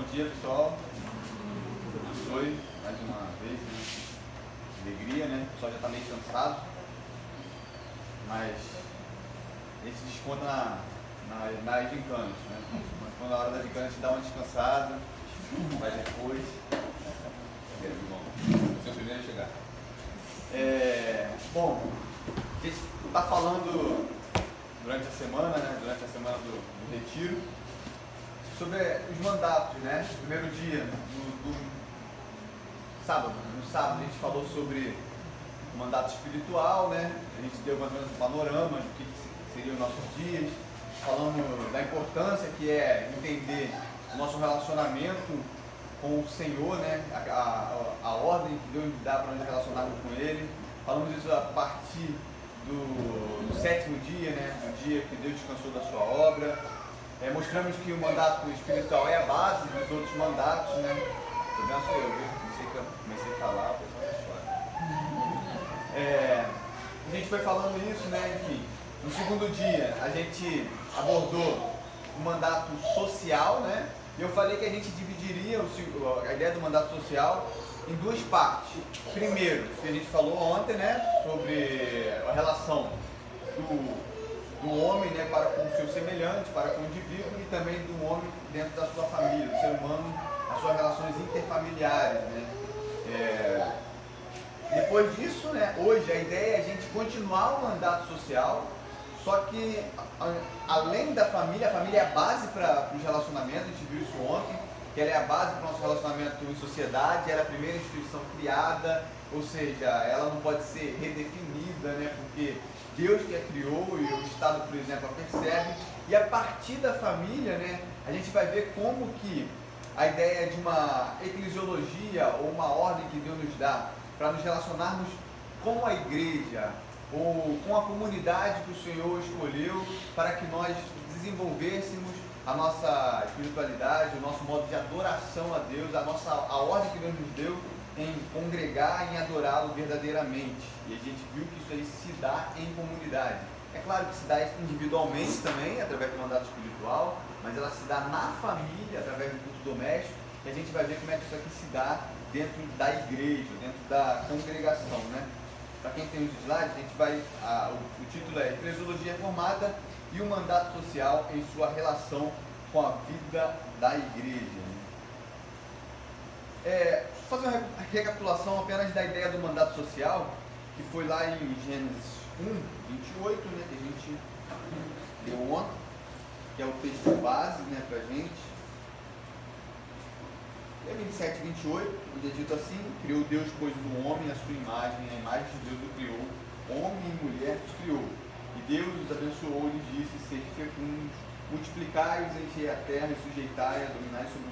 Bom dia, pessoal. Abençoe mais uma vez, né? Alegria, né? O pessoal já está meio cansado, mas a gente desconta nas gincanas, né? Mas quando a hora da gincana a gente dá uma descansada, vai depois. Seu primeiro a chegar. Bom, a gente está falando durante a semana, né? Durante a semana do retiro, sobre os mandatos, né? Primeiro dia, no sábado. No sábado a gente falou sobre o mandato espiritual, né? A gente deu mais ou menos um panorama do que seriam os nossos dias, falando da importância que é entender o nosso relacionamento com o Senhor, né? A ordem que Deus nos dá para nos relacionarmos com Ele. Falamos isso a partir do sétimo dia, né? O dia que Deus descansou da sua obra. Mostramos que o mandato espiritual é a base dos outros mandatos, né? O problema sou eu, viu? Comecei a falar, o pessoal chora. A gente foi falando isso, né? Enfim, no segundo dia a gente abordou o mandato social, né? E eu falei que a gente dividiria a ideia do mandato social em duas partes. Primeiro, que a gente falou ontem, né? Sobre a relação do homem, né, para com o seu semelhante, para com o indivíduo, e também do homem dentro da sua família, do ser humano, as suas relações interfamiliares, né. Depois disso, né, hoje a ideia é a gente continuar o mandato social, só que além da família, a família é a base para os relacionamentos, a gente viu isso ontem, que ela é a base para o nosso relacionamento em sociedade, ela é a primeira instituição criada, ou seja, ela não pode ser redefinida, né, porque Deus que a criou e o Estado, por exemplo, a percebe, e a partir da família, né, a gente vai ver como que a ideia de uma eclesiologia ou uma ordem que Deus nos dá para nos relacionarmos com a igreja ou com a comunidade que o Senhor escolheu para que nós desenvolvêssemos a nossa espiritualidade, o nosso modo de adoração a Deus, a ordem que Deus nos deu em congregar, em adorá-lo verdadeiramente. E a gente viu que isso aí se dá em comunidade. É claro que se dá individualmente também, através do mandato espiritual, mas ela se dá na família, através do culto doméstico, e a gente vai ver como é que isso aqui se dá dentro da igreja, dentro da congregação, né? Para quem tem os slides, a gente vai, o título é Eclesiologia Reformada e o mandato social em sua relação com a vida da igreja. Vou fazer uma recapitulação apenas da ideia do mandato social, que foi lá em Gênesis 1:28, né, que a gente deu ontem, que é o texto base, né, para a gente. É 27:28, onde é dito assim: criou Deus, pois, do homem a sua imagem, a imagem de Deus o criou, homem e mulher os criou. E Deus os abençoou e lhes disse: sede fecundos, multiplicai-os, enchei a terra e sujeitai-a, dominai sobre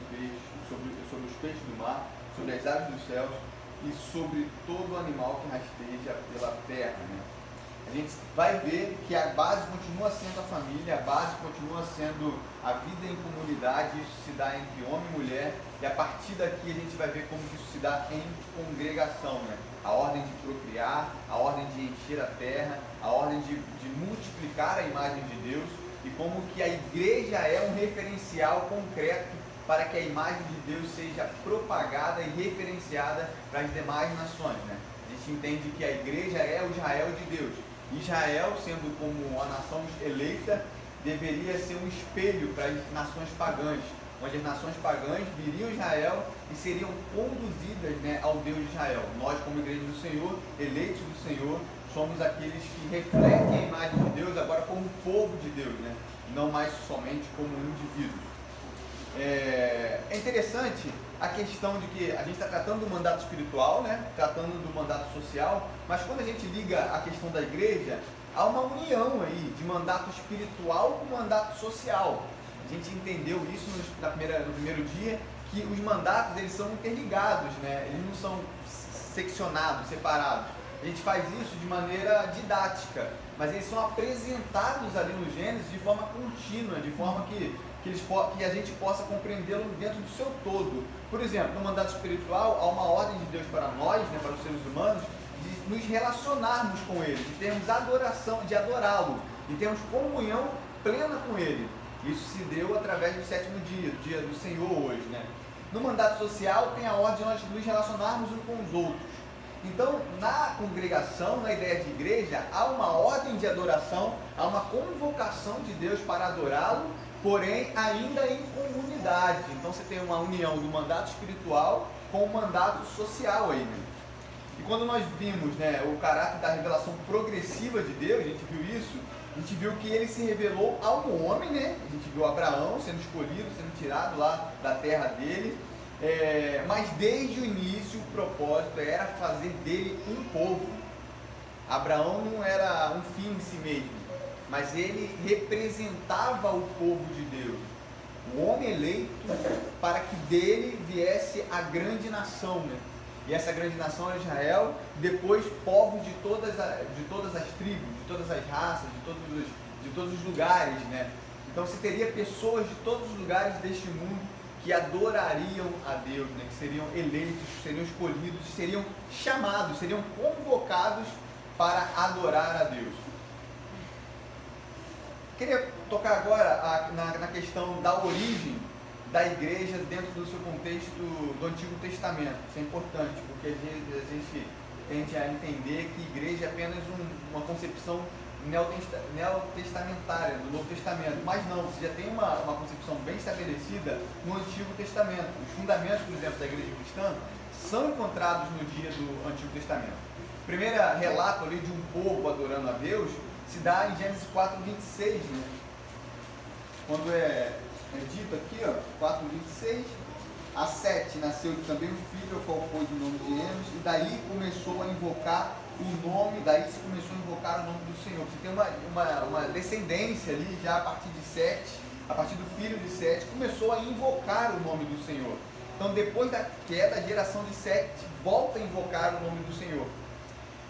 os peixes do mar, sobre as aves dos céus e sobre todo animal que rasteja pela terra, né? A gente vai ver que a base continua sendo a família, a base continua sendo a vida em comunidade, isso se dá entre homem e mulher, e a partir daqui a gente vai ver como isso se dá em congregação, né? A ordem de procriar, a ordem de encher a terra, a ordem de multiplicar a imagem de Deus, e como que a igreja é um referencial concreto para que a imagem de Deus seja propagada e referenciada para as demais nações, né? A gente entende que a igreja é o Israel de Deus. Israel, sendo como a nação eleita, deveria ser um espelho para as nações pagãs, onde as nações pagãs viriam Israel e seriam conduzidas, né, ao Deus de Israel. Nós, como igreja do Senhor, eleitos do Senhor, somos aqueles que refletem a imagem de Deus agora como povo de Deus, né? Não mais somente como indivíduos. É interessante a questão de que a gente está tratando do mandato espiritual, né? Tratando do mandato social, mas quando a gente liga a questão da igreja, há uma união aí de mandato espiritual com mandato social. A gente entendeu isso no primeiro dia, que os mandatos eles são interligados, né? Eles não são seccionados, separados. A gente faz isso de maneira didática, mas eles são apresentados ali no Gênesis de forma contínua, de forma que a gente possa compreendê-lo dentro do seu todo. Por exemplo, no mandato espiritual, há uma ordem de Deus para nós, né, para os seres humanos, de nos relacionarmos com Ele, de termos adoração, de adorá-lo, de termos comunhão plena com Ele. Isso se deu através do sétimo dia, do dia do Senhor hoje, né? No mandato social tem a ordem de nós nos relacionarmos uns com os outros. Então, na congregação, na ideia de igreja, há uma ordem de adoração, há uma convocação de Deus para adorá-lo, porém ainda em comunidade. Então você tem uma união do mandato espiritual com o mandato social aí, né? E quando nós vimos, né, o caráter da revelação progressiva de Deus, a gente viu isso, a gente viu que ele se revelou ao homem, né? A gente viu Abraão sendo escolhido, sendo tirado lá da terra dele. Mas desde o início o propósito era fazer dele um povo. Abraão não era um fim em si mesmo, mas ele representava o povo de Deus, o homem eleito, para que dele viesse a grande nação, né? E essa grande nação é Israel, depois povos de todas as tribos, de todas as raças, de todos os lugares, né? Então você teria pessoas de todos os lugares deste mundo que adorariam a Deus, né? Que seriam eleitos, seriam escolhidos, seriam chamados, seriam convocados para adorar a Deus. Queria tocar agora na questão da origem da igreja dentro do seu contexto do Antigo Testamento. Isso é importante, porque às vezes a gente tende a entender que igreja é apenas uma concepção neotestamentária do Novo Testamento, mas não, você já tem uma concepção bem estabelecida no Antigo Testamento. Os fundamentos, por exemplo, da igreja cristã são encontrados no dia do Antigo Testamento. O primeiro relato ali de um povo adorando a Deus se dá em Gênesis 4:26, né? Quando é dito aqui, ó, 4:26, a Sete nasceu também um filho, ao qual pôs o nome de Enos, e daí começou a invocar o nome, daí se começou a invocar o nome do Senhor. Você tem uma descendência ali, já a partir de Sete, a partir do filho de Sete, começou a invocar o nome do Senhor. Então, depois da queda, a geração de Sete volta a invocar o nome do Senhor.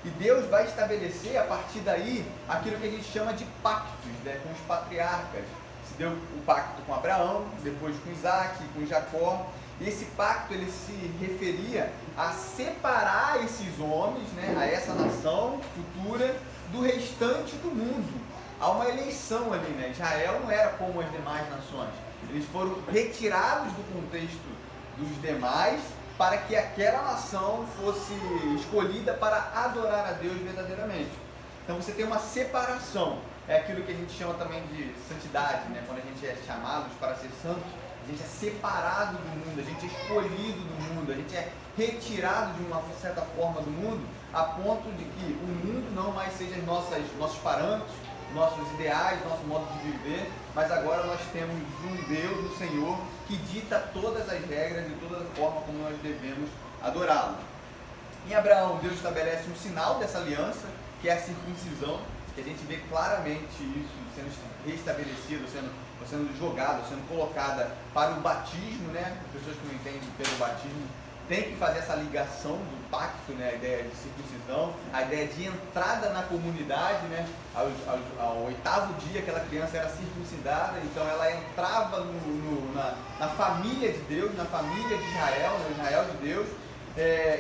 E Deus vai estabelecer, a partir daí, aquilo que a gente chama de pactos, né, com os patriarcas. Se deu o pacto com Abraão, depois com Isaac, com Jacó. E esse pacto ele se referia a separar esses homens, né, a essa nação futura, do restante do mundo. Há uma eleição ali, né? Israel não era como as demais nações. Eles foram retirados do contexto dos demais para que aquela nação fosse escolhida para adorar a Deus verdadeiramente. Então você tem uma separação. É aquilo que a gente chama também de santidade, né? Quando a gente é chamado para ser santo, a gente é separado do mundo, a gente é escolhido do mundo, a gente é retirado de uma certa forma do mundo, a ponto de que o mundo não mais seja nossos parâmetros, nossos ideais, nosso modo de viver, mas agora nós temos um Deus, um Senhor, que dita todas as regras e toda a forma como nós devemos adorá-lo. Em Abraão, Deus estabelece um sinal dessa aliança, que é a circuncisão, que a gente vê claramente isso sendo restabelecido, sendo jogado, sendo colocada para o batismo, né? As pessoas que não entendem pelo batismo têm que fazer essa ligação do pacto, né? A ideia de circuncisão, a ideia de entrada na comunidade, né? Ao oitavo dia aquela criança era circuncidada, então ela entrava na família de Deus, na família de Israel, no Israel de Deus.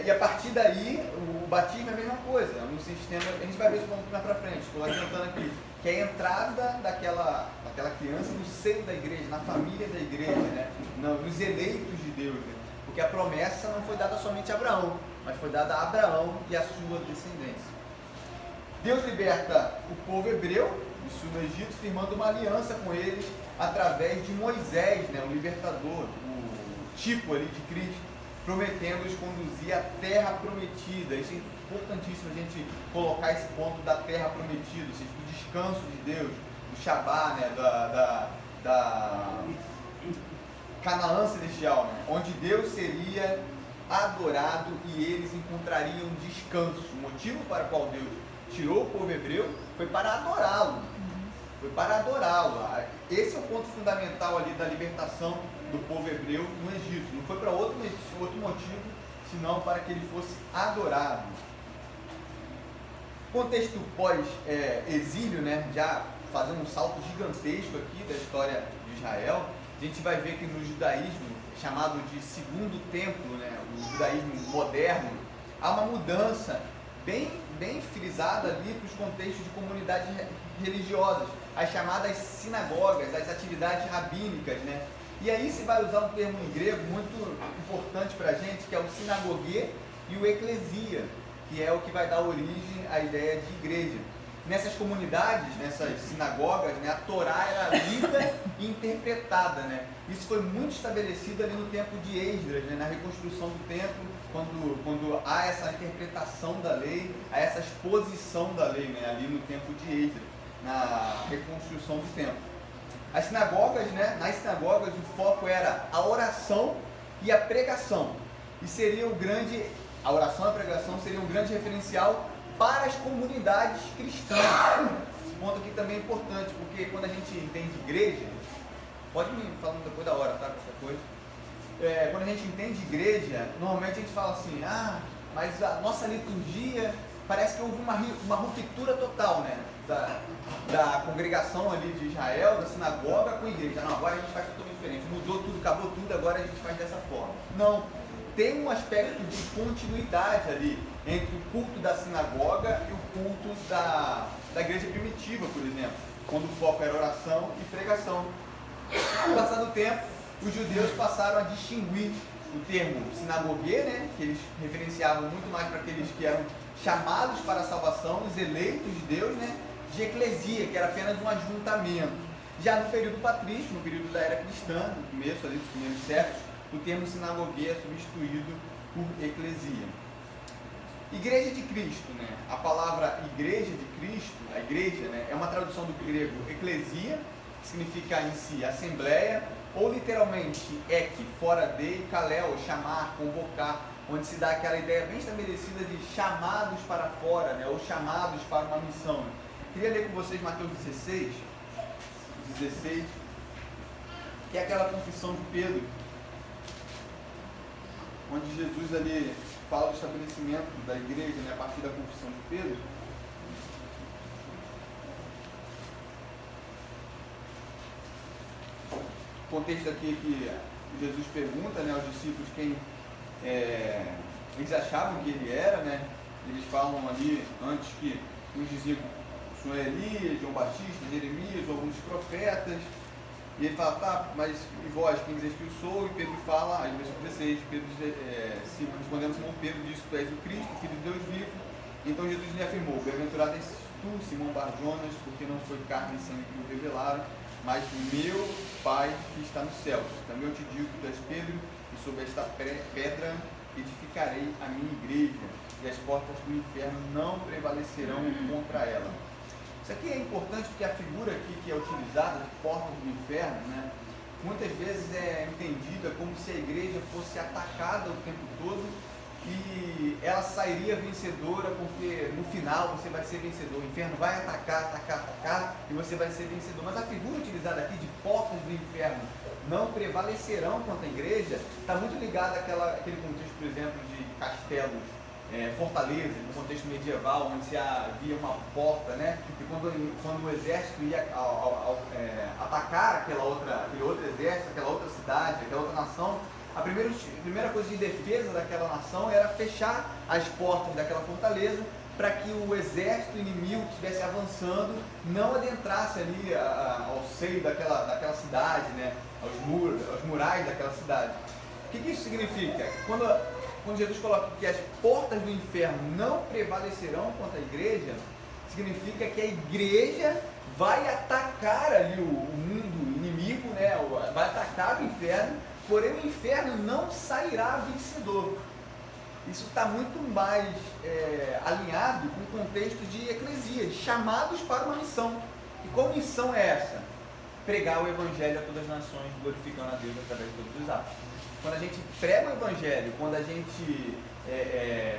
E a partir daí, o batismo é a mesma coisa, no sistema, a gente vai ver isso um pouco mais para frente, estou adiantando aqui, que é a entrada daquela criança no seio da igreja, na família da igreja, né? Nos eleitos de Deus, né? Porque a promessa não foi dada somente a Abraão, mas foi dada a Abraão e a sua descendência. Deus liberta o povo hebreu, isso no Egito, firmando uma aliança com eles através de Moisés, né? O libertador, o tipo ali de Cristo, prometendo-os conduzir à terra prometida. Isso é importantíssimo a gente colocar esse ponto da terra prometida, ou seja, do descanso de Deus, do Shabá, né? da Canaã celestial, né? Onde Deus seria adorado e eles encontrariam descanso. O motivo para o qual Deus tirou o povo hebreu foi para adorá-lo. Foi para adorá-lo. Esse é o ponto fundamental ali da libertação do povo hebreu no Egito. Não foi para outro motivo, senão para que ele fosse adorado. Contexto pós-exílio, né? Já fazendo um salto gigantesco aqui da história de Israel, a gente vai ver que no judaísmo, chamado de segundo templo, né? O judaísmo moderno, há uma mudança bem frisada ali para os contextos de comunidades religiosas, as chamadas sinagogas, as atividades rabínicas, né? E aí se vai usar um termo em grego muito importante para a gente, que é o sinagogue e o eclesia, que é o que vai dar origem à ideia de igreja. Nessas comunidades, nessas sinagogas, né, a Torá era lida e interpretada, né? Isso foi muito estabelecido ali no tempo de Esdras, né, na reconstrução do templo, quando há essa interpretação da lei, há essa exposição da lei, né, ali no tempo de Esdras, na reconstrução do templo. As sinagogas, né, nas sinagogas o foco era a oração e a pregação, e seria a oração e a pregação seria um grande referencial para as comunidades cristãs. Esse ponto aqui também é importante, porque quando a gente entende igreja, pode me falar depois da hora, tá? Essa coisa. Quando a gente entende igreja, normalmente a gente fala assim, mas a nossa liturgia, parece que houve uma ruptura total, né? Da congregação ali de Israel, da sinagoga com a igreja. Não, agora a gente faz tudo diferente, mudou tudo, acabou tudo, agora a gente faz dessa forma. Não, tem um aspecto de continuidade ali entre o culto da sinagoga e o culto da igreja primitiva, por exemplo, quando o foco era oração e pregação. Com o passar do tempo, os judeus passaram a distinguir o termo sinagogue, né, que eles referenciavam muito mais para aqueles que eram chamados para a salvação, os eleitos de Deus, né, de eclesia, que era apenas um ajuntamento. Já no período patrício, no período da era cristã, no começo ali dos primeiros séculos, o termo sinagogue é substituído por eclesia. Igreja de Cristo, né? A palavra igreja de Cristo, a igreja, né, é uma tradução do grego eclesia, que significa em si assembleia, ou literalmente ek, fora de, e kaleo, chamar, convocar, onde se dá aquela ideia bem estabelecida de chamados para fora, né, ou chamados para uma missão. Queria ler com vocês Mateus 16, que é aquela confissão de Pedro, onde Jesus ali fala do estabelecimento da igreja, né, a partir da confissão de Pedro. O contexto aqui é que Jesus pergunta, né, aos discípulos quem eles achavam que ele era, né? Eles falam ali antes que uns diziam que o Senhor é Elias, João Batista, Jeremias, alguns profetas. E ele fala, tá, mas e vós, quem dizes que eu sou? E Pedro fala, aí no versículo 16, respondendo Simão Pedro, disse, tu és o Cristo, filho de Deus vivo. Então Jesus lhe afirmou, bem-aventurado és tu, Simão Bar-Jonas, porque não foi carne e sangue que o revelaram, mas meu Pai que está nos céus. Também eu te digo que tu és Pedro, e sobre esta pedra edificarei a minha igreja, e as portas do inferno não prevalecerão contra ela. Isso aqui é importante porque a figura aqui que é utilizada de portas do inferno, né, muitas vezes é entendida como se a igreja fosse atacada o tempo todo e ela sairia vencedora, porque no final você vai ser vencedor. O inferno vai atacar e você vai ser vencedor. Mas a figura utilizada aqui de portas do inferno não prevalecerão contra a igreja está muito ligada àquele contexto, por exemplo, de castelos, fortalezas, no contexto medieval, onde se havia uma porta, né? E quando o exército ia atacar aquele outro exército, aquela outra cidade, aquela outra nação, a primeira coisa de defesa daquela nação era fechar as portas daquela fortaleza para que o exército inimigo que estivesse avançando não adentrasse ali ao seio daquela cidade, né? aos murais daquela cidade. O que isso significa? Quando Jesus coloca que as portas do inferno não prevalecerão contra a igreja, significa que a igreja vai atacar ali o mundo inimigo, né? Vai atacar o inferno, porém o inferno não sairá vencedor. Isso está muito mais alinhado com o contexto de eclesia, de chamados para uma missão. E qual missão é essa? Pregar o evangelho a todas as nações, glorificando a Deus através de todos os atos. Quando a gente prega o evangelho, quando a gente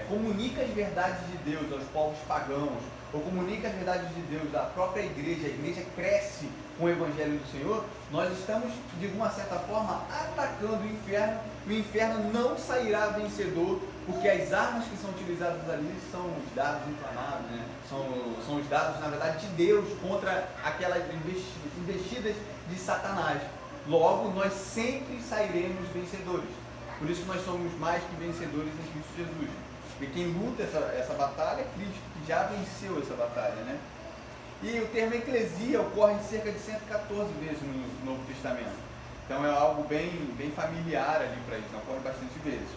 comunica as verdades de Deus aos povos pagãos, ou comunica as verdades de Deus à própria igreja, a igreja cresce com o evangelho do Senhor, nós estamos, de uma certa forma, atacando o inferno não sairá vencedor, porque as armas que são utilizadas ali são os dados inflamados, né? São os dados, na verdade, de Deus contra aquelas investidas de Satanás. Logo, nós sempre sairemos vencedores. Por isso nós somos mais que vencedores em Cristo Jesus. E quem luta essa batalha é Cristo, que já venceu essa batalha, né? E o termo eclesia ocorre em cerca de 114 vezes no Novo Testamento. Então é algo bem familiar ali para isso, ocorre bastante vezes.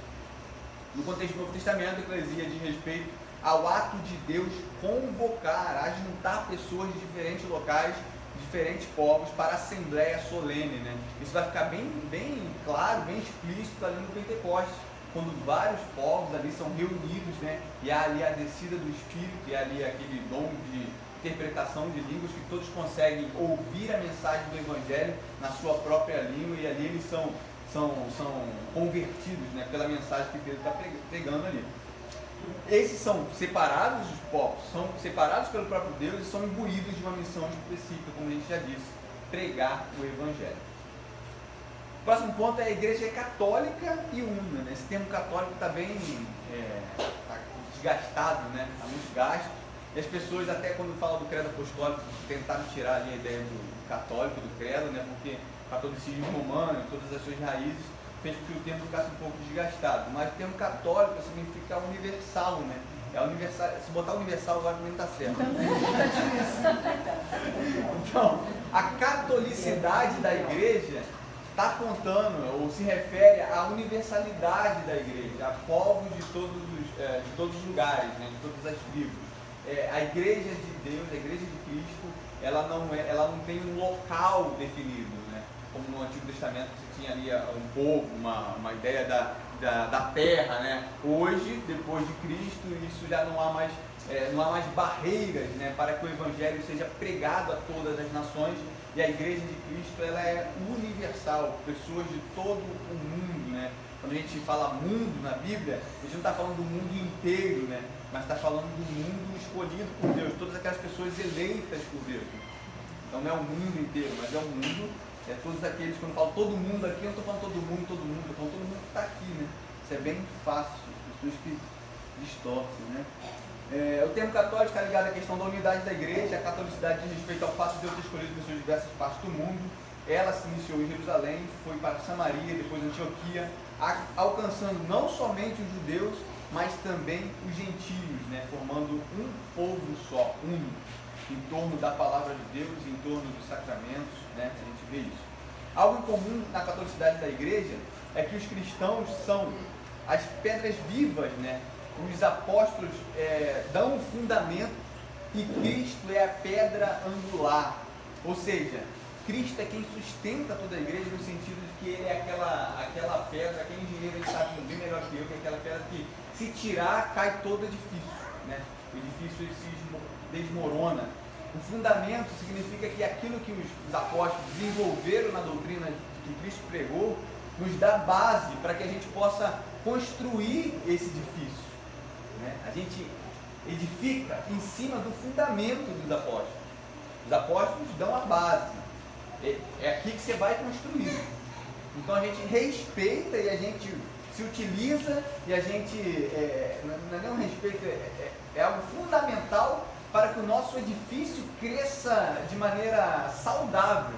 No contexto do Novo Testamento, a eclesia diz respeito ao ato de Deus convocar, a juntar pessoas de diferentes locais, diferentes povos para a assembleia solene, né? Isso vai ficar bem claro, bem explícito ali no Pentecostes, quando vários povos ali são reunidos, né? E há ali a descida do Espírito, e há ali aquele dom de interpretação de línguas, que todos conseguem ouvir a mensagem do Evangelho na sua própria língua, e ali eles são convertidos, né, pela mensagem que Pedro está pregando ali. Esses são separados dos povos, são separados pelo próprio Deus e são imbuídos de uma missão específica, como a gente já disse, pregar o Evangelho. O próximo ponto é a igreja católica e una, né? Esse termo católico está bem desgastado, né? Está muito gasto. E as pessoas, até quando falam do credo apostólico, tentaram tirar ali a ideia do católico, do credo, né? Porque o catolicismo romano, todas as suas raízes, fez com que o termo ficasse um pouco desgastado. Mas o termo católico significa universal, né? É universal. Se botar universal agora também não está certo. Então, a catolicidade da igreja está apontando, ou se refere à universalidade da igreja, a povos de todos os lugares, né? De todas as tribos. A igreja de Deus, a igreja de Cristo, ela não tem um local definido, né? Como no Antigo Testamento você tinha ali um povo, uma ideia da terra, né? Hoje, depois de Cristo, isso já não há mais barreiras, né? Para que o Evangelho seja pregado a todas as nações, e a igreja de Cristo, ela é universal, pessoas de todo o mundo, né? Quando a gente fala mundo na Bíblia, a gente não está falando do mundo inteiro, né? Mas está falando do mundo escolhido por Deus, todas aquelas pessoas eleitas por Deus. Então não é o mundo inteiro, mas é o mundo, todos aqueles, quando eu falo todo mundo aqui, eu não estou falando todo mundo, eu estou falando todo mundo que está aqui, né? Isso é bem fácil, as pessoas que distorcem, né? O termo católico está ligado à questão da unidade da igreja. A catolicidade diz respeito ao fato de Deus ter escolhido pessoas de diversas partes do mundo. Ela se iniciou em Jerusalém, foi para Samaria, depois Antioquia, alcançando não somente os judeus, mas também os gentios, né, formando um povo só, único, em torno da palavra de Deus, em torno dos sacramentos, né, a gente vê isso. Algo em comum na catolicidade da igreja é que os cristãos são as pedras vivas, né? Os apóstolos dão um fundamento e Cristo é a pedra angular, ou seja, Cristo é quem sustenta toda a igreja, no sentido de que ele é aquela pedra, aquele engenheiro ele sabe bem melhor que eu, que é aquela pedra que, se tirar, cai todo o edifício, né? O edifício ele se desmorona. O fundamento significa que aquilo que os apóstolos desenvolveram na doutrina que Cristo pregou, nos dá base para que a gente possa construir esse edifício, né? A gente edifica em cima do fundamento dos apóstolos. Os apóstolos dão a base. É aqui que você vai construir. Então a gente respeita e a gente se utiliza e a gente, não é nem um respeito, é algo fundamental para que o nosso edifício cresça de maneira saudável,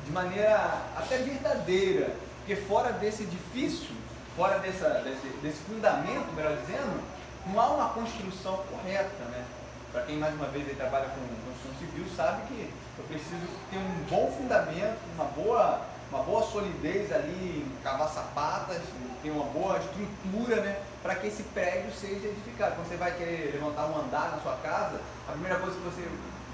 de maneira até verdadeira, porque fora desse edifício, fora desse fundamento, melhor dizendo, não há uma construção correta, né? Para quem mais uma vez aí trabalha com construção civil sabe que eu preciso ter um bom fundamento, uma boa solidez ali, cavar sapatas, ter uma boa estrutura, né, para que esse prédio seja edificado. Quando você vai querer levantar um andar na sua casa, a primeira coisa que você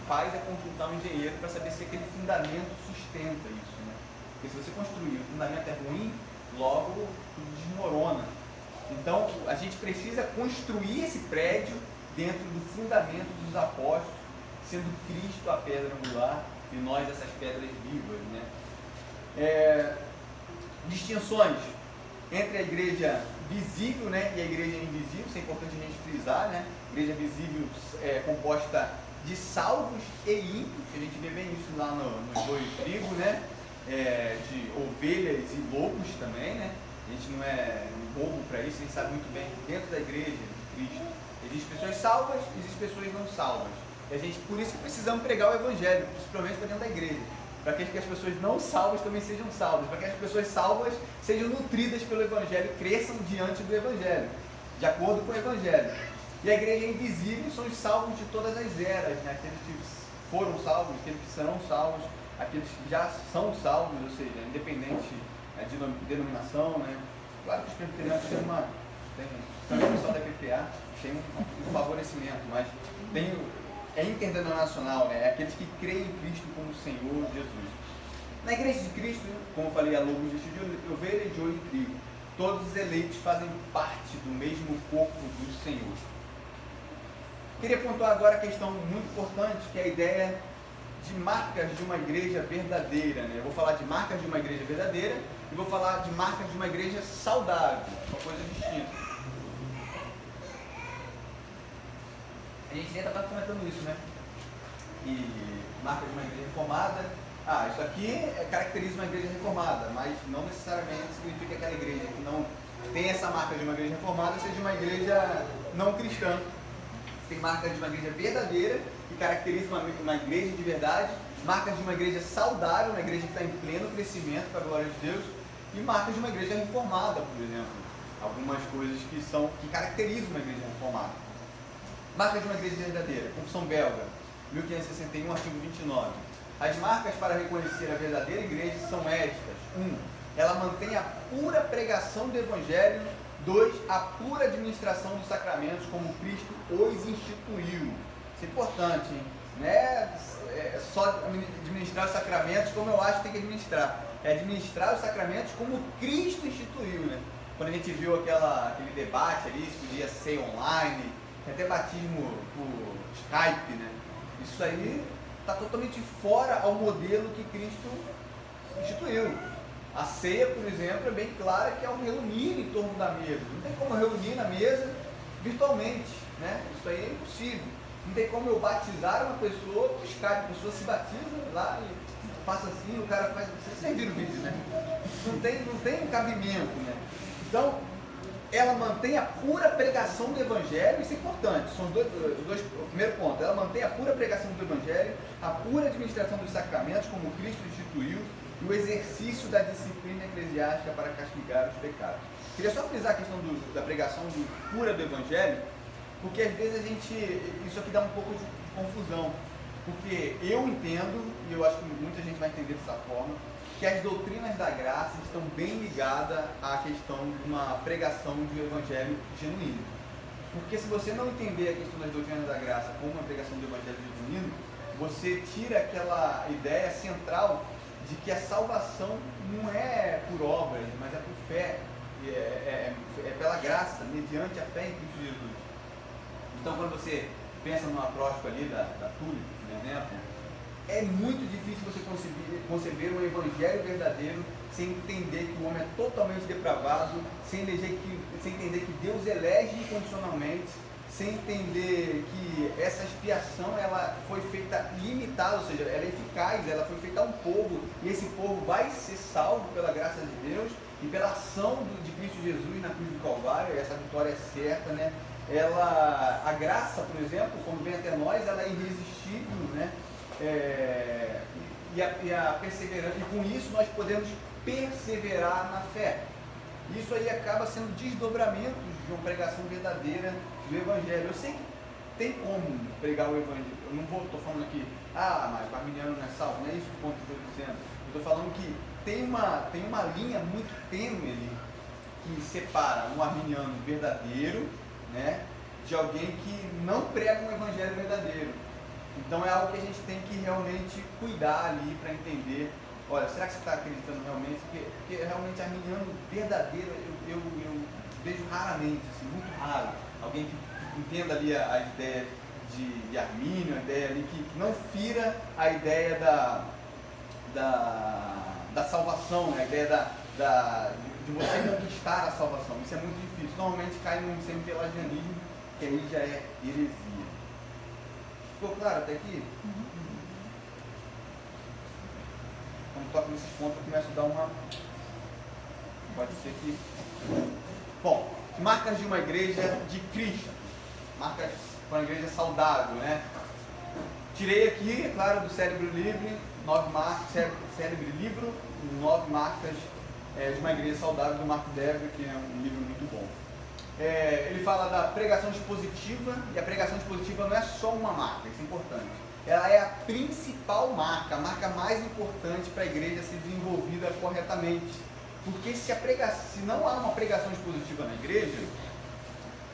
faz é consultar um engenheiro para saber se aquele fundamento sustenta isso, né? Porque se você construir o fundamento é ruim, logo tudo desmorona. Então a gente precisa construir esse prédio dentro do fundamento dos apóstolos, sendo Cristo a pedra angular e nós essas pedras vivas, né? Distinções entre a igreja visível, né, e a igreja invisível, isso é importante a gente frisar, né? A igreja visível é composta de salvos e ímpios, a gente vê bem isso lá nos dois tribos, né? De ovelhas e lobos também, né? A gente não é bobo para isso, a gente sabe muito bem que dentro da igreja de Cristo existem pessoas salvas e existem pessoas não salvas. E a gente, por isso que precisamos pregar o Evangelho, principalmente para dentro da igreja. para que as pessoas não salvas também sejam salvas, para que as pessoas salvas sejam nutridas pelo Evangelho, cresçam diante do Evangelho, de acordo com o Evangelho. E a igreja invisível são os salvos de todas as eras, né? Aqueles que foram salvos, aqueles que serão salvos, aqueles que já são salvos, ou seja, independente de denominação, né? Claro que os presbiterianos também o pessoal da PPA tem um favorecimento, mas é interdenominacional, né? É aqueles que creem em Cristo como Senhor Jesus. Na igreja de Cristo, como eu falei, há lobos de ovelha e de olho de trigo. Todos os eleitos fazem parte do mesmo corpo do Senhor. Queria pontuar agora a questão muito importante, que é a ideia de marcas de uma igreja verdadeira, né? Eu vou falar de marcas de uma igreja verdadeira e vou falar de marcas de uma igreja saudável, uma coisa distinta. A gente ainda está comentando isso, né? E marca de uma igreja reformada. Isso aqui caracteriza uma igreja reformada, mas não necessariamente significa que aquela igreja que não tem essa marca de uma igreja reformada seja uma igreja não cristã. Tem marcas de uma igreja verdadeira, que caracteriza uma igreja de verdade, marcas de uma igreja saudável, uma igreja que está em pleno crescimento para a glória de Deus, e marcas de uma igreja reformada, por exemplo. Algumas coisas que caracterizam uma igreja reformada. Marcas de uma igreja verdadeira, Confissão Belga, 1561, artigo 29. As marcas para reconhecer a verdadeira igreja são estas. 1. Ela mantém a pura pregação do Evangelho. 2. A pura administração dos sacramentos como Cristo os instituiu. Isso é importante, hein? Não é só administrar os sacramentos como eu acho que tem que administrar. É administrar os sacramentos como Cristo instituiu, né? Quando a gente viu aquele debate ali, se podia ser online, até batismo por Skype, né? Isso aí está totalmente fora ao modelo que Cristo instituiu. A ceia, por exemplo, é bem clara que é um reunir em torno da mesa. Não tem como eu reunir na mesa virtualmente, né? Isso aí é impossível. Não tem como eu batizar uma pessoa por Skype. A pessoa se batiza lá e passa assim, o cara faz... Vocês viram o vídeo, né? Não tem cabimento, né? Então, ela mantém a pura pregação do Evangelho, isso é importante, são o primeiro ponto, ela mantém a pura pregação do Evangelho, a pura administração dos sacramentos, como Cristo instituiu, e o exercício da disciplina eclesiástica para castigar os pecados. Queria só frisar a questão da pregação pura do Evangelho, porque às vezes isso aqui dá um pouco de confusão, porque eu entendo, e eu acho que muita gente vai entender dessa forma, que as doutrinas da graça estão bem ligadas à questão de uma pregação de um evangelho genuíno. Porque se você não entender a questão das doutrinas da graça como uma pregação do evangelho genuíno, você tira aquela ideia central de que a salvação não é por obras, mas é por fé, é pela graça, mediante a fé em Cristo Jesus. Então, quando você pensa no acróstico ali da túnica, por exemplo, é muito difícil você conceber um evangelho verdadeiro sem entender que o homem é totalmente depravado, sem entender que Deus elege incondicionalmente, sem entender que essa expiação ela foi feita limitada, ou seja, ela é eficaz, ela foi feita a um povo, e esse povo vai ser salvo pela graça de Deus e pela ação de Cristo Jesus na cruz do Calvário. Essa vitória é certa, né? A graça, por exemplo, quando vem até nós, ela é irresistível, né? E a perseverança, e com isso nós podemos perseverar na fé. Isso aí acaba sendo desdobramentos de uma pregação verdadeira do Evangelho. Eu sei que tem como pregar o Evangelho. Eu não estou falando aqui, mas o arminiano não é salvo, não é isso o ponto que eu estou dizendo. Eu estou falando que tem uma linha muito tênue ali que separa um arminiano verdadeiro, né, de alguém que não prega um Evangelho verdadeiro. Então é algo que a gente tem que realmente cuidar ali para entender, olha, será que você está acreditando realmente? Porque realmente arminiano verdadeiro eu vejo raramente, assim, muito raro, alguém que entenda ali a ideia de Armínio, a ideia ali que não fira a ideia da salvação, né? A ideia de você conquistar a salvação. Isso é muito difícil, normalmente cai num semi-pelagianismo, que aí já é heresia. Ficou claro até aqui? Quando toco nesses pontos, eu começo a dar uma... Pode ser que... Bom, marcas de uma igreja de Cristo. Marcas para uma igreja saudável, né? Tirei aqui, é claro, do Cérebro Livre, 9 marcas, célebre livro, 9 marcas de uma igreja saudável, do Marco Dever, que é um livro muito bom. Ele fala da pregação expositiva, e a pregação expositiva não é só uma marca, isso é importante. Ela é a principal marca, a marca mais importante para a igreja ser desenvolvida corretamente. Porque se não há uma pregação expositiva na igreja,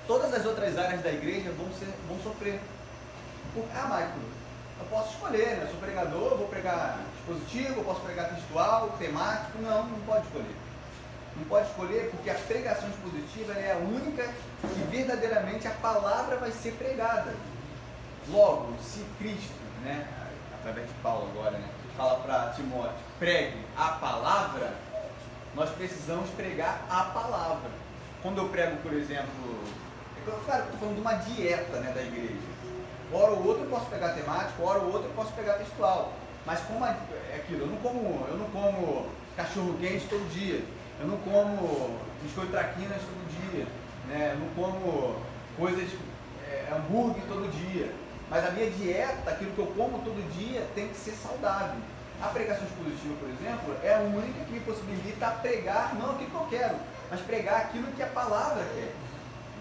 todas as outras áreas da igreja vão sofrer. Michael, eu posso escolher, né? Eu sou pregador, eu vou pregar expositivo, eu posso pregar textual, temático. Não pode escolher. Não pode escolher porque a pregação expositiva é a única que verdadeiramente a palavra vai ser pregada. Logo, se Cristo, né, através de Paulo agora, né, fala para Timóteo, pregue a palavra, nós precisamos pregar a palavra. Quando eu prego, por exemplo, claro, estou falando de uma dieta, né, da igreja. Hora ou outra eu posso pegar temático, hora ou outra eu posso pegar textual. Mas como é aquilo, eu não como cachorro quente todo dia, eu não como biscoito traquinas todo dia, né? Eu não como coisas, hambúrguer todo dia. Mas a minha dieta, aquilo que eu como todo dia, tem que ser saudável. A pregação expositiva, por exemplo, é a única que me possibilita pregar, não aquilo que eu quero, mas pregar aquilo que a palavra quer,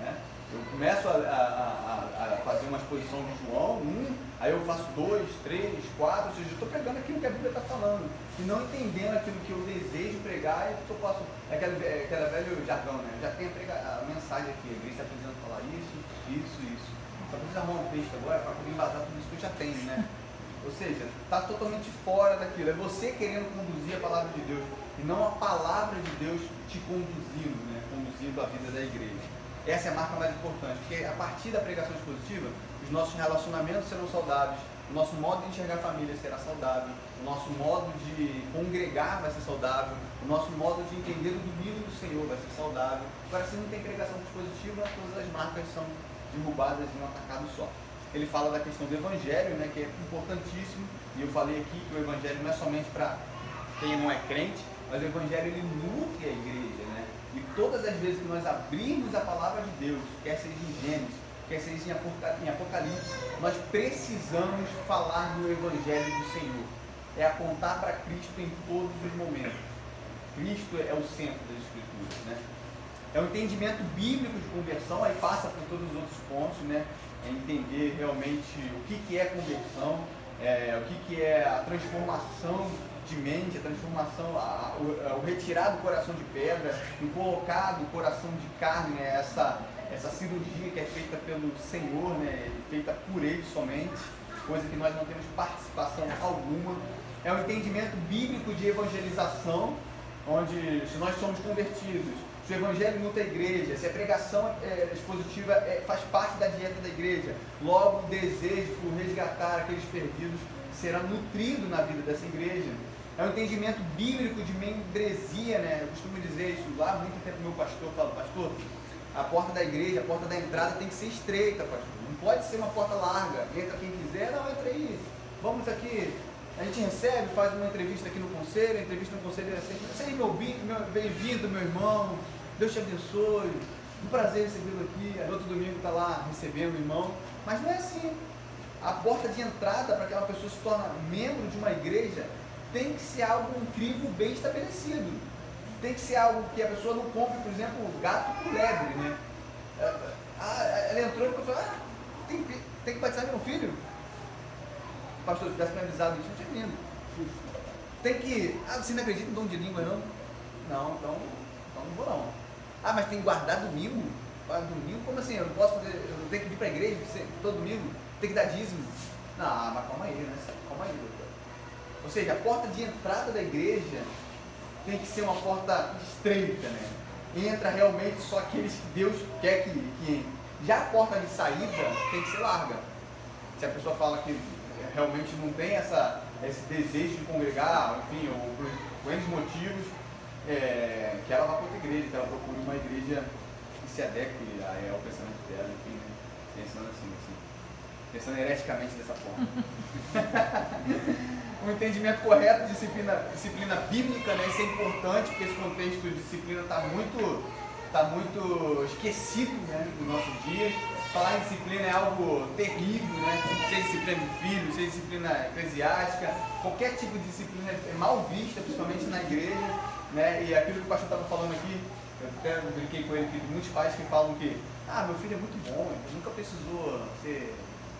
né? Eu começo a fazer uma exposição de João 1, aí eu faço 2, 3, 4, ou seja, eu estou pregando aquilo que a Bíblia está falando, e não entendendo aquilo que eu desejo pregar, eu posso, aquele velho jargão, né? Já tem a mensagem aqui, a igreja está precisando falar isso. Só precisa arrumar um texto agora para poder embasar tudo isso que eu já tenho, né? Ou seja, está totalmente fora daquilo, é você querendo conduzir a palavra de Deus, e não a palavra de Deus te conduzindo, né? Conduzindo a vida da igreja. Essa é a marca mais importante, porque a partir da pregação expositiva, os nossos relacionamentos serão saudáveis, o nosso modo de enxergar a família será saudável, o nosso modo de congregar vai ser saudável, o nosso modo de entender o domínio do Senhor vai ser saudável. Agora, se não tem pregação expositiva, todas as marcas são derrubadas em um atacado só. Ele fala da questão do evangelho, né, que é importantíssimo, e eu falei aqui que o evangelho não é somente para quem não é crente, mas o evangelho ele nutre a igreja, né? E todas as vezes que nós abrirmos a palavra de Deus, quer seja em Gênesis, quer seja em Apocalipse, nós precisamos falar do evangelho do Senhor. É apontar para Cristo em todos os momentos. Cristo é o centro das Escrituras, né? É o entendimento bíblico de conversão, aí passa por todos os outros pontos, né? É entender realmente o que é conversão, o que é a transformação de mente, a transformação, o retirar do coração de pedra e colocar do coração de carne, né? Essa cirurgia que é feita pelo Senhor, né? Feita por Ele somente, coisa que nós não temos participação alguma. É o entendimento bíblico de evangelização, onde se nós somos convertidos, se o evangelho nutre a igreja, se a pregação expositiva faz parte da dieta da igreja, logo o desejo por resgatar aqueles perdidos será nutrido na vida dessa igreja. É um entendimento bíblico de membresia, né? Eu costumo dizer isso lá, muito tempo meu pastor fala, pastor, a porta da igreja, a porta da entrada tem que ser estreita, pastor. Não pode ser uma porta larga, entra quem quiser, não, entra aí, vamos aqui. A gente recebe, faz uma entrevista aqui no conselho, a entrevista no conselho é sempre, seja bem-vindo, meu irmão, Deus te abençoe, um prazer recebê-lo aqui, no outro domingo está lá recebendo o irmão, mas não é assim. A porta de entrada para que aquela pessoa se torne membro de uma igreja tem que ser algo incrível, bem estabelecido. Tem que ser algo que a pessoa não compre, por exemplo, gato por lebre, né? Ela entrou e falou, tem que batizar meu filho? Pastor, se tivesse me avisado isso, eu tinha vindo. Tem que... você não acredita em dom de língua, não? Não, então não vou não. Mas tem que guardar domingo? Domingo? Como assim? Eu não posso fazer... Eu tenho que vir para a igreja todo domingo? Tem que dar dízimo? Não, mas calma aí, né? Calma aí, doutor. Ou seja, a porta de entrada da igreja tem que ser uma porta estreita, né? Entra realmente só aqueles que Deus quer que entre. Já a porta de saída tem que ser larga. Se a pessoa fala que realmente não tem esse desejo de congregar, enfim, ou por N motivos, que ela vá para outra igreja, que ela procure uma igreja que se adeque ao pensamento dela, enfim, né? Pensando hereticamente dessa forma. Um entendimento correto de disciplina bíblica, né? Isso é importante, porque esse contexto de disciplina está muito esquecido, né, nos nossos dias. falar em disciplina é algo terrível, né? Seja disciplina de filhos, seja disciplina eclesiástica, qualquer tipo de disciplina é mal vista, principalmente na igreja, né? E aquilo que o pastor estava falando aqui, eu até brinquei com ele, que muitos pais que falam que meu filho é muito bom, ele nunca precisou ser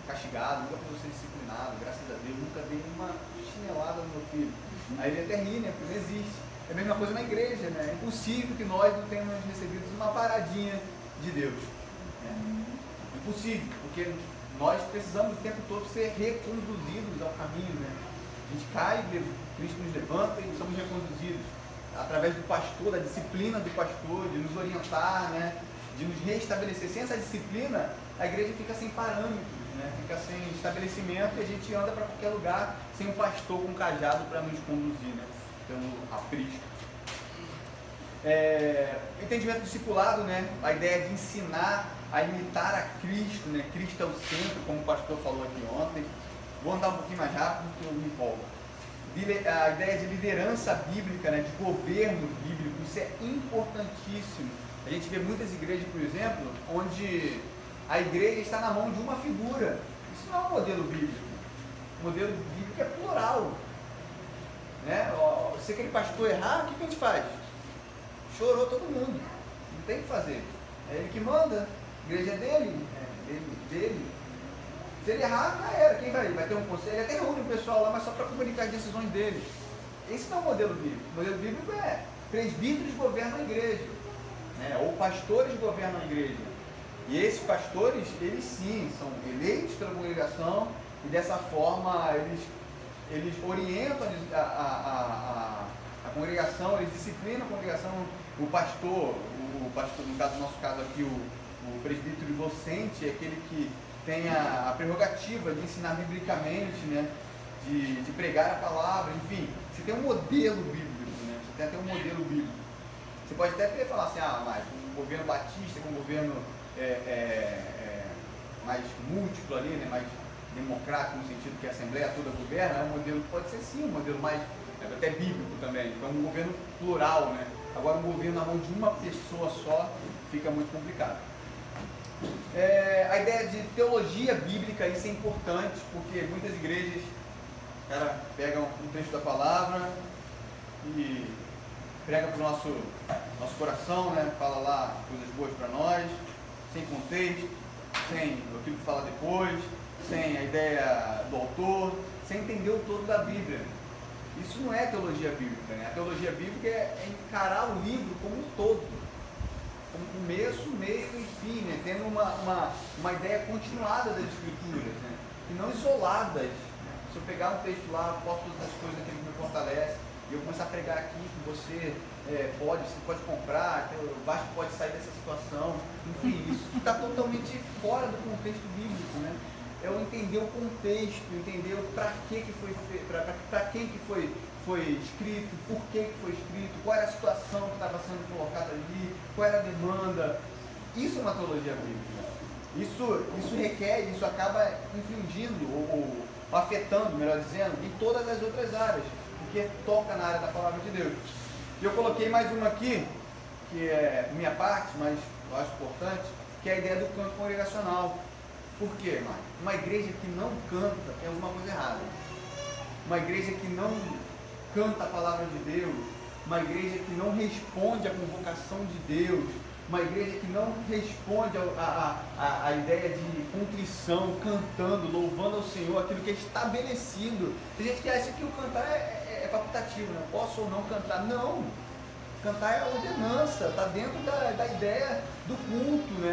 castigado, nunca precisou ser disciplinado, graças a Deus, nunca dei uma chinelada no meu filho. Aí ele até ri, né? Porque não existe. É a mesma coisa na igreja, né? É impossível que nós não tenhamos recebido uma paradinha de Deus. Né? Impossível, porque nós precisamos o tempo todo ser reconduzidos ao caminho, né? A gente cai, Cristo nos levanta e somos reconduzidos através do pastor, da disciplina do pastor, de nos orientar, né? De nos restabelecer. Sem essa disciplina, a igreja fica sem parâmetros, né? Fica sem estabelecimento e a gente anda para qualquer lugar sem um pastor com um cajado para nos conduzir, né? Então, aprisco. Entendimento discipulado, né? A ideia de ensinar a imitar a Cristo, né? Cristo é o centro, como o pastor falou aqui ontem. Vou andar um pouquinho mais rápido porque eu me empolgo. A ideia de liderança bíblica, né? De governo bíblico, isso é importantíssimo. A gente vê muitas igrejas, por exemplo, onde a igreja está na mão de uma figura. Isso não é um modelo bíblico. O modelo bíblico é plural. Né? Se aquele pastor errar, o que a gente faz? Chorou todo mundo. Não tem o que fazer. É ele que manda. A igreja é dele. Dele. Se ele errar, já era. Quem vai? Vai ter um conselho. Ele até reúne o pessoal lá, mas só para comunicar as decisões dele. Esse não é o modelo bíblico. O modelo bíblico é presbíteros governam a igreja. Né? Ou pastores governam a igreja. E esses pastores, eles sim, são eleitos pela congregação e dessa forma eles orientam a congregação, eles disciplinam a congregação. O pastor, no caso, no nosso caso aqui, o presbítero docente é aquele que tem a prerrogativa de ensinar biblicamente, né? de pregar a palavra, enfim, você tem um modelo bíblico, né? Você tem até um modelo bíblico. Você pode até querer falar assim, mas com o governo batista, com o governo mais múltiplo ali, né? Mais democrático no sentido que a Assembleia toda governa, é um modelo que pode ser sim, um modelo mais até bíblico também, então um governo plural, né? Agora um governo na mão de uma pessoa só fica muito complicado. A ideia de teologia bíblica, isso é importante, porque muitas igrejas, cara, pegam um texto da palavra e prega para o nosso coração, né? Fala lá coisas boas para nós, sem contexto, sem aquilo que fala depois, sem a ideia do autor, sem entender o todo da Bíblia. Isso não é teologia bíblica, né? A teologia bíblica é encarar o livro como um todo, como começo, meio e fim, né? Tendo uma ideia continuada das Escrituras, né? E não isoladas. Né? Se eu pegar um texto lá, posto todas as coisas que ele me fortalece, e eu começar a pregar aqui que você pode comprar, o Vasco pode sair dessa situação, enfim, isso está totalmente fora do contexto bíblico, né? É eu entender o contexto, entender para que foi feito, para quem que foi escrito, por que foi escrito, qual era a situação que estava sendo colocada ali, qual era a demanda. Isso é uma teologia bíblica. Isso requer, isso acaba infringindo ou afetando, melhor dizendo, em todas as outras áreas, porque toca na área da palavra de Deus. E eu coloquei mais uma aqui, que é minha parte, mas eu acho importante, que é a ideia do canto congregacional. Por quê, Mário? Uma igreja que não canta tem alguma coisa errada. Uma igreja que não canta a palavra de Deus, uma igreja que não responde à convocação de Deus, uma igreja que não responde à ideia de contrição, cantando, louvando ao Senhor, aquilo que é estabelecido. Tem gente que acha que o cantar é facultativo, né? Posso ou não cantar? Não! Cantar é ordenança, está dentro da ideia do culto, né?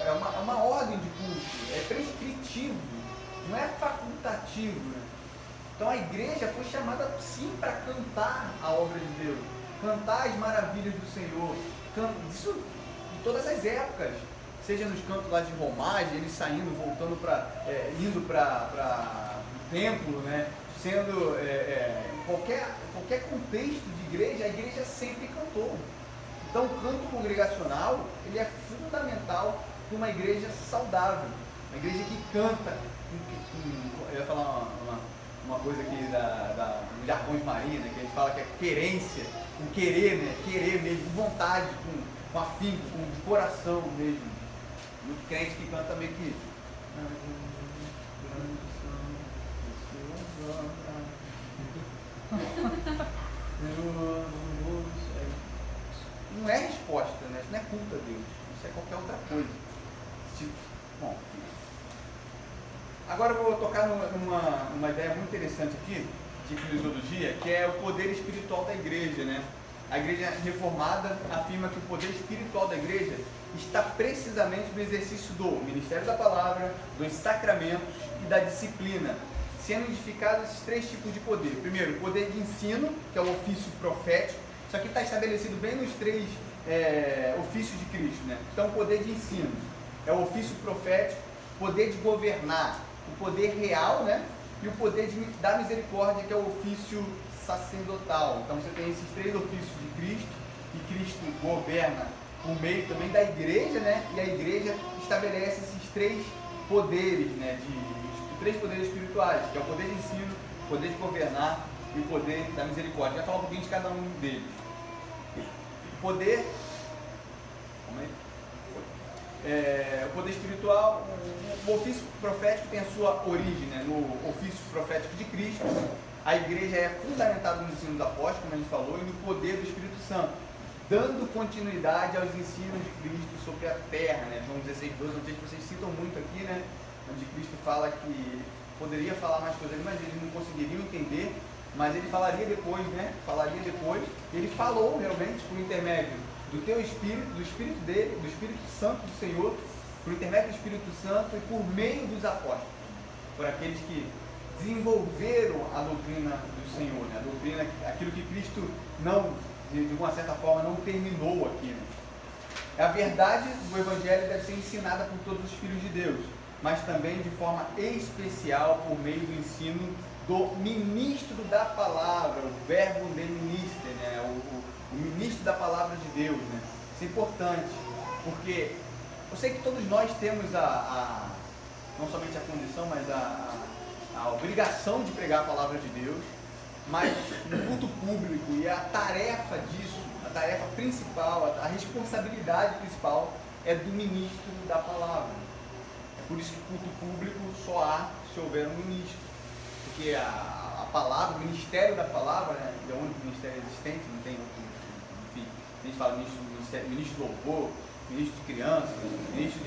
É uma ordem de culto, é prescritivo, não é facultativo. Né? Então a igreja foi chamada sim para cantar a obra de Deus, cantar as maravilhas do Senhor, isso em todas as épocas, seja nos cantos lá de romagem, eles saindo, voltando indo para o templo, né? Sendo qualquer contexto de igreja, a igreja sempre cantou. Então o canto congregacional ele é fundamental para uma igreja saudável, uma igreja que canta. Eu ia falar uma coisa aqui do jargões marinhos, né, que a gente fala que é querência, com querer, né, querer mesmo, com vontade, com afinco, com de coração mesmo. Muito crente que canta meio que. Não é resposta, né? Isso não é culto a Deus. Isso é qualquer outra coisa. Bom, agora eu vou tocar numa ideia muito interessante aqui, de eclesiologia, que é o poder espiritual da igreja, né? A igreja reformada afirma que o poder espiritual da igreja está precisamente no exercício do ministério da palavra, dos sacramentos e da disciplina, sendo identificados esses três tipos de poder. Primeiro, o poder de ensino, que é o ofício profético. Isso aqui está estabelecido bem nos três ofícios de Cristo, né? Então, o poder de ensino é o ofício profético, o poder de governar, o poder real, né? E o poder da misericórdia, que é o ofício sacerdotal. Então, você tem esses três ofícios de Cristo, e Cristo governa por meio também da igreja, né? E a igreja estabelece esses três poderes, né? Três poderes espirituais, que é o poder de ensino, o poder de governar e o poder da misericórdia. Vai falar um pouquinho de cada um deles. O poder, o poder espiritual, o ofício profético tem a sua origem, né, no ofício profético de Cristo. A igreja é fundamentada no ensino dos apóstolos, como a gente falou, e no poder do Espírito Santo, dando continuidade aos ensinos de Cristo sobre a terra, né? João 16:12, não sei se vocês citam muito aqui, né? Onde Cristo fala que poderia falar mais coisas ali, mas eles não conseguiriam entender, mas ele falaria depois, né? Falaria depois. Ele falou realmente por intermédio do teu Espírito, do Espírito dele, do Espírito Santo do Senhor, por intermédio do Espírito Santo e por meio dos apóstolos, por aqueles que desenvolveram a doutrina do Senhor, né? A doutrina, aquilo que Cristo não, de uma certa forma, não terminou aqui, né? A verdade do Evangelho deve ser ensinada por todos os filhos de Deus, mas também de forma especial por meio do ensino do ministro da palavra, o verbo de ministro, né? O ministro da palavra de Deus, né? Isso é importante, porque eu sei que todos nós temos não somente a condição, mas a obrigação de pregar a palavra de Deus, mas no culto público, e a tarefa disso, a tarefa principal, a responsabilidade principal é do ministro da palavra. É por isso que culto público só há se houver um ministro, porque a palavra, o ministério da palavra, né, é o único ministério existente, não tem outro, enfim, a gente fala ministro do louvor, ministro de crianças, ministro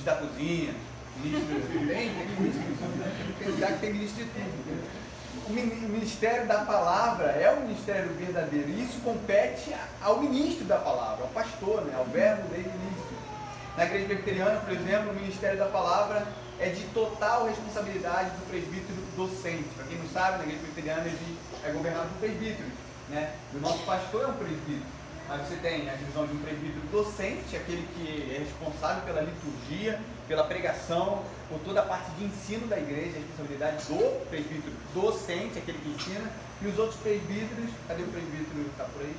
da cozinha, ministro tem lugar que tem ministro de tudo. O ministério da palavra é o ministério verdadeiro, e isso compete ao ministro da palavra, ao pastor, né, ao verbo de ministro. Na igreja presbiteriana, por exemplo, o ministério da palavra é de total responsabilidade do presbítero docente. Para quem não sabe, na igreja presbiteriana é governado por presbíteros, né? O nosso pastor é um presbítero, mas você tem a divisão de um presbítero docente, aquele que é responsável pela liturgia, pela pregação, por toda a parte de ensino da igreja, a responsabilidade do presbítero docente, aquele que ensina, e os outros presbíteros, cadê o presbítero? Está por aí?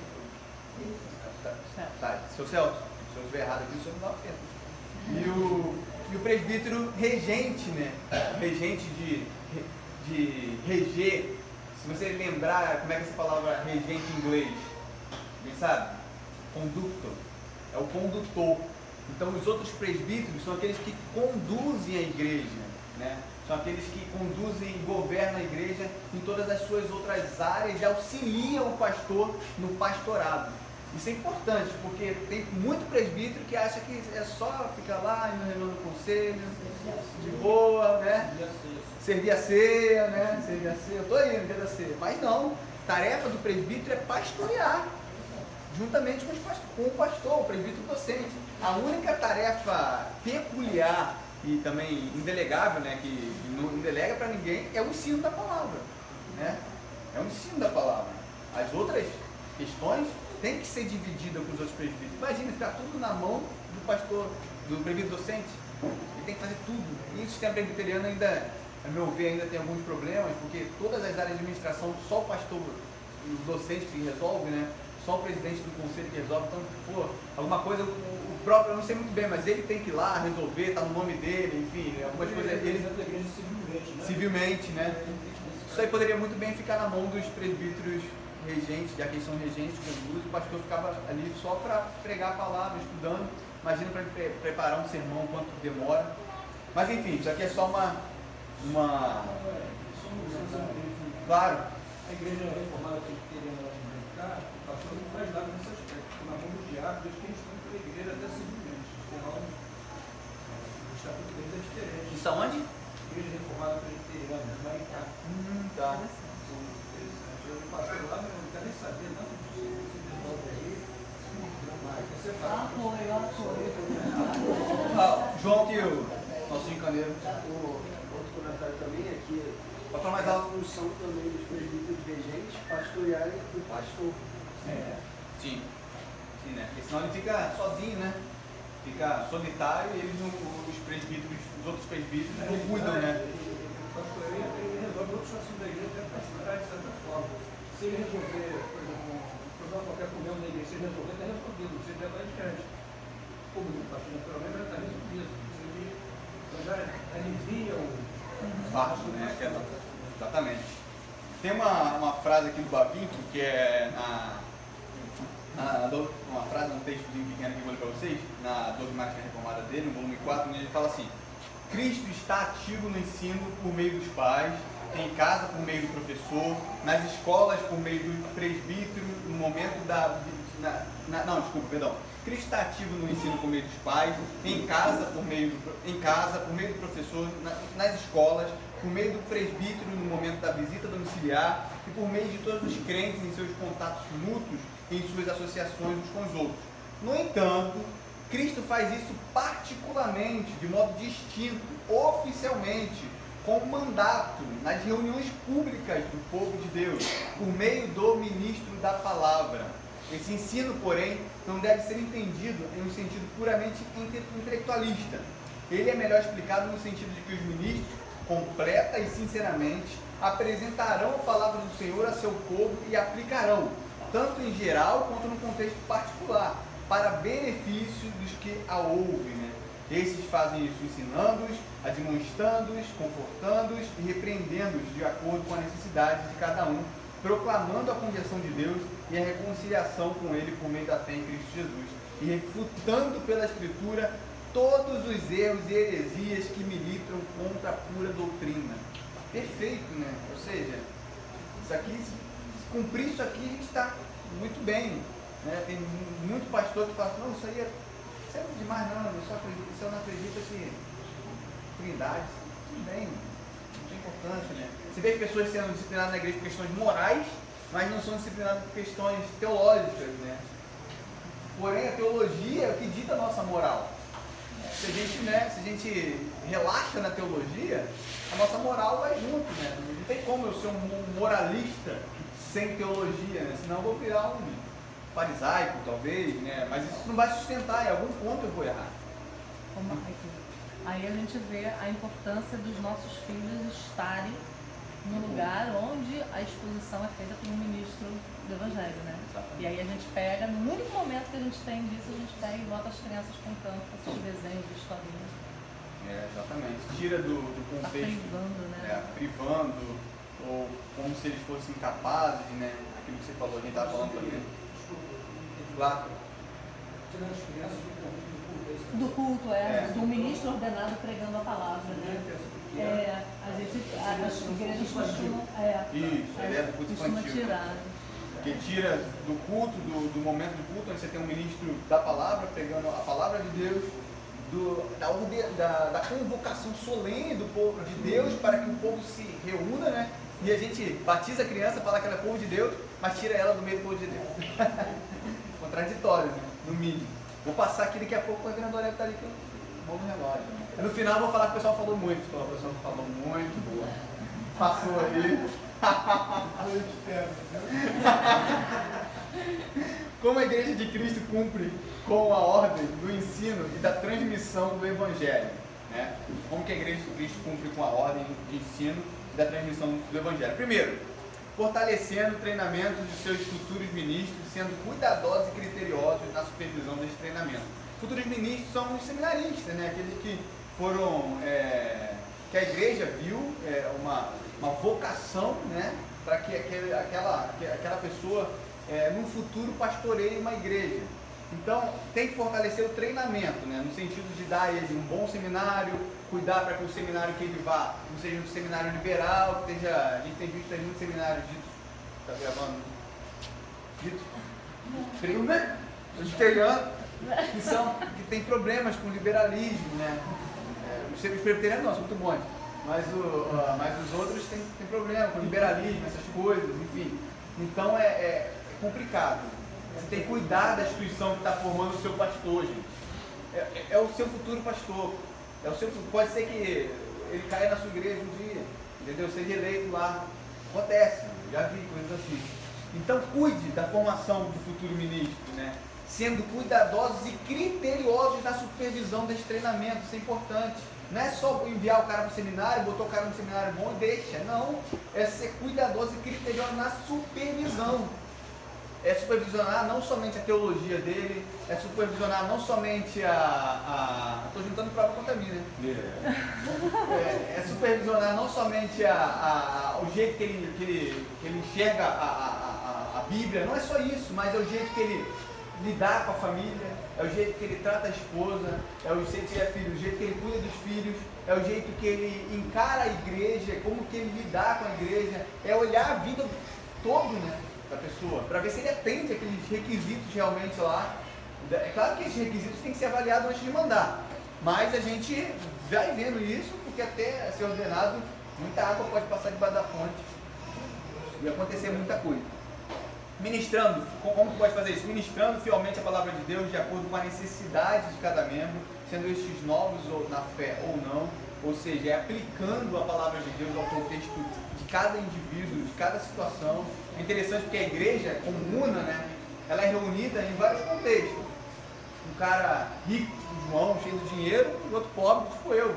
Tá. Seu Celso, se eu estiver errado aqui, o senhor não dá tempo. E o presbítero regente, né? Regente de reger. Se você lembrar como é que essa palavra regente em inglês, quem sabe? Conductor. É o condutor. Então os outros presbíteros são aqueles que conduzem a igreja, né? São aqueles que conduzem e governam a igreja em todas as suas outras áreas e auxiliam o pastor no pastorado. Isso é importante, porque tem muito presbítero que acha que é só ficar lá na reunião do conselho, de boa, né? Servir a ceia, né? Servir a ceia. Eu estou aí no dia da ceia. Mas não, tarefa do presbítero é pastorear, juntamente com o pastor, o presbítero docente. A única tarefa peculiar e também indelegável, né? Que não delega para ninguém, é o ensino da palavra, né? É o ensino da palavra. As outras questões tem que ser dividida com os outros presbíteros. Imagina ficar tudo na mão do pastor, do presbítero docente. Ele tem que fazer tudo. E o sistema presbiteriano ainda, a meu ver, ainda tem alguns problemas, porque todas as áreas de administração, só o pastor, o docente que resolve, né? Só o presidente do conselho que resolve. Então, pô, alguma coisa, o próprio, eu não sei muito bem, mas ele tem que ir lá resolver, tá no nome dele, enfim, algumas coisas dele. Civilmente, né? Isso aí poderia muito bem ficar na mão dos presbíteros regentes, já que eles são regentes, conduz, o pastor ficava ali só para pregar a palavra, estudando. Imagina para preparar um sermão, quanto demora. Mas enfim, isso aqui é só uma... Claro. A igreja reformada presbiteriana lá de Brancar, o pastor não faz nada nesse aspecto. Porque na mão do diabo, Deus tem instrumento para a igreja até civilmente. Senão, o estatuto deles é diferente. Isso aonde? Igreja reformada presbiteriana, de Maricá. Tá. Eu pastor lá, não quero nem saber, não. Você resolve aí. Você fala. João, que o nosso encaneiro. Outro comentário também é que Pode falar mais a alto. função também dos presbíteros regentes pastorearem o pastor. Sim. Sim, né? Porque senão ele fica sozinho, né? Fica solitário e eles não, os presbíteros, os outros presbíteros não cuidam, né? O pastoreio ele resolve outros assuntos da igreja até pastorear de certa forma. Se ele resolver, por exemplo, um problema qualquer problema da igreja, se ele resolver, está resolvido. Se ele já vai adiante. Como o pastor naturalmente já está resolvido. Se ele já alivia o Fardo, né? Exatamente. Tem uma frase aqui do Bavinck, que é uma frase, um textozinho pequeno que eu vou ler para vocês, na Dogmática Reformada dele, no volume 4, onde ele fala assim: Cristo está ativo no ensino por meio dos pais, em casa por meio do professor, nas escolas por meio do presbítero, no momento da... Cristo está ativo no ensino por meio dos pais, em casa por meio do professor, nas escolas, por meio do presbítero no momento da visita domiciliar e por meio de todos os crentes em seus contatos mútuos e em suas associações uns com os outros. No entanto, Cristo faz isso particularmente, de modo distinto, oficialmente, com mandato, nas reuniões públicas do povo de Deus, por meio do ministro da palavra. Esse ensino, porém, não deve ser entendido em um sentido puramente intelectualista. Ele é melhor explicado no sentido de que os ministros, completa e sinceramente, apresentarão a palavra do Senhor a seu povo e aplicarão, tanto em geral quanto no contexto particular, para benefício dos que a ouvem, né? Esses fazem isso ensinando-os, admoestando-os, confortando-os e repreendendo-os de acordo com a necessidade de cada um, proclamando a conversão de Deus e a reconciliação com Ele por meio da fé em Cristo Jesus, e refutando pela Escritura todos os erros e heresias que militam contra a pura doutrina. Perfeito, né? Ou seja, isso aqui, se cumprir isso aqui, a gente está muito bem, né? Tem muito pastor que fala, não, isso aí é demais, não, eu não acredito que trindade, tudo bem, não tem importância, né? Você vê as pessoas sendo disciplinadas na igreja por questões morais, mas não são disciplinadas por questões teológicas, né? Porém, a teologia é o que dita a nossa moral. Se a gente relaxa na teologia, a nossa moral vai junto, né? Não tem como eu ser um moralista sem teologia, né? Senão eu vou virar um farisaico, talvez, né? Mas isso não vai sustentar, em algum ponto eu vou errar. Aí a gente vê a importância dos nossos filhos estarem no lugar onde a exposição é feita por um ministro do Evangelho, né? Exatamente. E aí a gente pega, no único momento que a gente tem disso, a gente pega e bota as crianças contando esses desenhos de historinha. Exatamente. Tira do Tá contexto. privando, né? Privando, ou como se eles fossem incapazes, né? Aquilo que você falou, a gente estava falando também. Claro. tirando as crianças do convívio do culto. Do culto, do ministro ordenado pregando a palavra, né? As igrejas costumam, costuma tirar. Que tira do culto, do momento do culto, onde você tem um ministro da palavra, pregando a palavra de Deus, da convocação solene do povo de Deus, para que o povo se reúna, né? E a gente batiza a criança, fala que ela é povo de Deus, mas tira ela do meio do povo de Deus. Contraditório, né? No mínimo. Vou passar aqui daqui a pouco, o Reverendo Aurélio está ali que eu vou no relógio. No final eu vou falar que o pessoal falou muito. O pessoal falou muito, passou ali. Como a Igreja de Cristo cumpre com a ordem do ensino e da transmissão do Evangelho, né? Como que a Igreja de Cristo cumpre com a ordem de ensino e da transmissão do Evangelho? Primeiro, fortalecendo o treinamento de seus futuros ministros, sendo cuidadosos e criteriosos na supervisão desse treinamento. Futuros ministros são os seminaristas, né? Aqueles que foram, que a igreja viu uma vocação, né? para que aquela pessoa no futuro pastoreie uma igreja. Então tem que fortalecer o treinamento, né? No sentido de dar a ele um bom seminário, cuidar para que o seminário que ele vá não seja um seminário liberal, que esteja, a gente tem visto aí muitos seminários ditos, está gravando? Presbiteriano, que tem problemas com liberalismo, né? Os presbiterianos não, são muito bons, mas os outros têm problema com liberalismo, essas coisas, enfim. Então é complicado. Você tem que cuidar da instituição que está formando o seu pastor, gente. É o seu futuro pastor. Pode ser que ele caia na sua igreja um dia, entendeu? Seja eleito lá. Acontece, já vi coisas assim. Então cuide da formação do futuro ministro, né? Sendo cuidadosos e criteriosos na supervisão desse treinamento, isso é importante. Não é só enviar o cara para o seminário, botar o cara no seminário bom e deixa, não. É ser cuidadoso e criterioso na supervisão. É supervisionar não somente a teologia dele, é supervisionar não somente estou juntando prova contra mim, né? É supervisionar não somente o jeito que ele enxerga a Bíblia, não é só isso, mas é o jeito que ele lidar com a família, é o jeito que ele trata a esposa, é o jeito que ele é filho, o jeito que ele cuida dos filhos, é o jeito que ele encara a igreja, como que ele lidar com a igreja, é olhar a vida todo, né, da pessoa, para ver se ele atende aqueles requisitos realmente lá. É claro que esses requisitos têm que ser avaliados antes de mandar, mas a gente vai vendo isso, porque até ser ordenado, muita água pode passar debaixo da ponte e acontecer muita coisa. Ministrando, como pode fazer isso? Ministrando fielmente a palavra de Deus de acordo com a necessidade de cada membro, sendo estes novos ou na fé ou não, ou seja, é aplicando a palavra de Deus ao contexto de cada indivíduo, de cada situação. É interessante porque a igreja comuna, né? Ela é reunida em vários contextos. Um cara rico, tipo João, cheio de dinheiro, e outro pobre, tipo eu.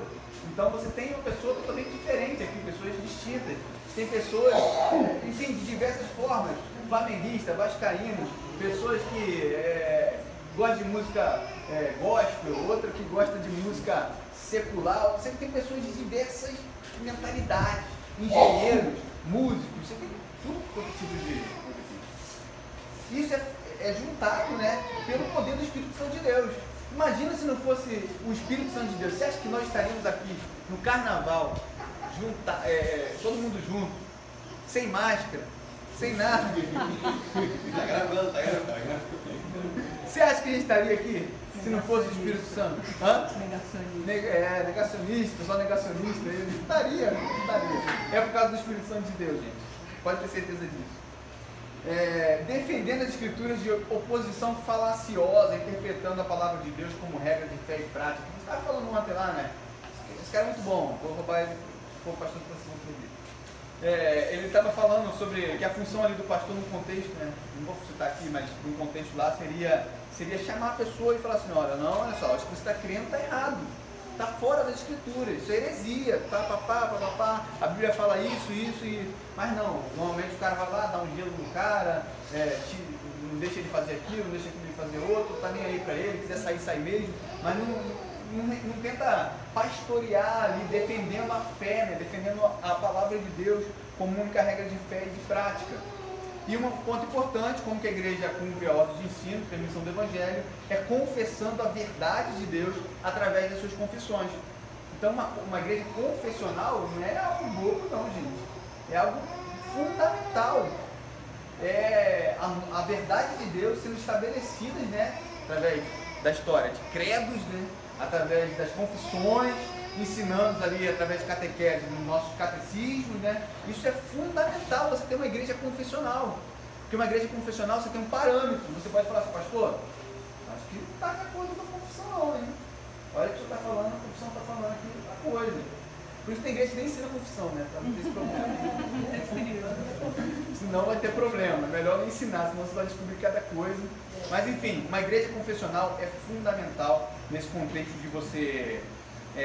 Então você tem uma pessoa totalmente diferente aqui, pessoas distintas. Tem pessoas, enfim, de diversas formas, flamenguistas, vascaínos, pessoas que gostam de música gospel, outra que gosta de música secular. Você tem pessoas de diversas mentalidades, engenheiros, músicos, você tem tudo tipo de coisa. Isso é juntado, né, pelo poder do Espírito Santo de Deus. Imagina se não fosse o Espírito Santo de Deus. Você acha que nós estaríamos aqui no carnaval, todo mundo junto, sem máscara, sem nada? Tá gravando. Você acha que a gente estaria aqui se não fosse o Espírito Santo? Negacionista. Negacionista, pessoal negacionista, ele estaria. É por causa do Espírito Santo de Deus, gente. Pode ter certeza disso. Defendendo as escrituras de oposição falaciosa, interpretando a palavra de Deus como regra de fé e prática. Você estava falando ontem lá, né? Esse cara é muito bom, vou roubar ele, o pastor para cima dele. Ele estava falando sobre que a função ali do pastor no contexto, né? Não vou citar aqui, mas no contexto lá seria chamar a pessoa e falar assim, olha só, acho que você está crendo, está errado. Está fora das escrituras, isso é heresia, a Bíblia fala isso, mas não, normalmente o cara vai lá, dá um gelo no cara, não deixa ele fazer aquilo, não deixa ele fazer outro, não está nem aí para ele, quiser sair, sai mesmo, mas não tenta pastorear ali, defendendo a fé, né, defendendo a palavra de Deus como única regra de fé e de prática. E um ponto importante, como que a igreja cumpre a ordem de ensino, transmissão do Evangelho, é confessando a verdade de Deus através das suas confissões. Então, uma igreja confessional não é algo bobo, não, gente. É algo fundamental. É a verdade de Deus sendo estabelecida, né, através da história de credos, né, através das confissões, ensinando ali através de catequese, nos nossos catecismos, né? Isso é fundamental, você ter uma igreja confessional. Porque uma igreja confessional você tem um parâmetro. Você pode falar assim, pastor, acho que não está de acordo com a confissão não, hein? Olha o que o senhor está falando, a confissão está falando aqui outra coisa. Por isso tem igreja que nem ensina a confissão, né? Para não ter esse problema. Senão vai ter problema. É melhor não ensinar, senão você vai descobrir cada coisa. Mas enfim, uma igreja confessional é fundamental nesse contexto de você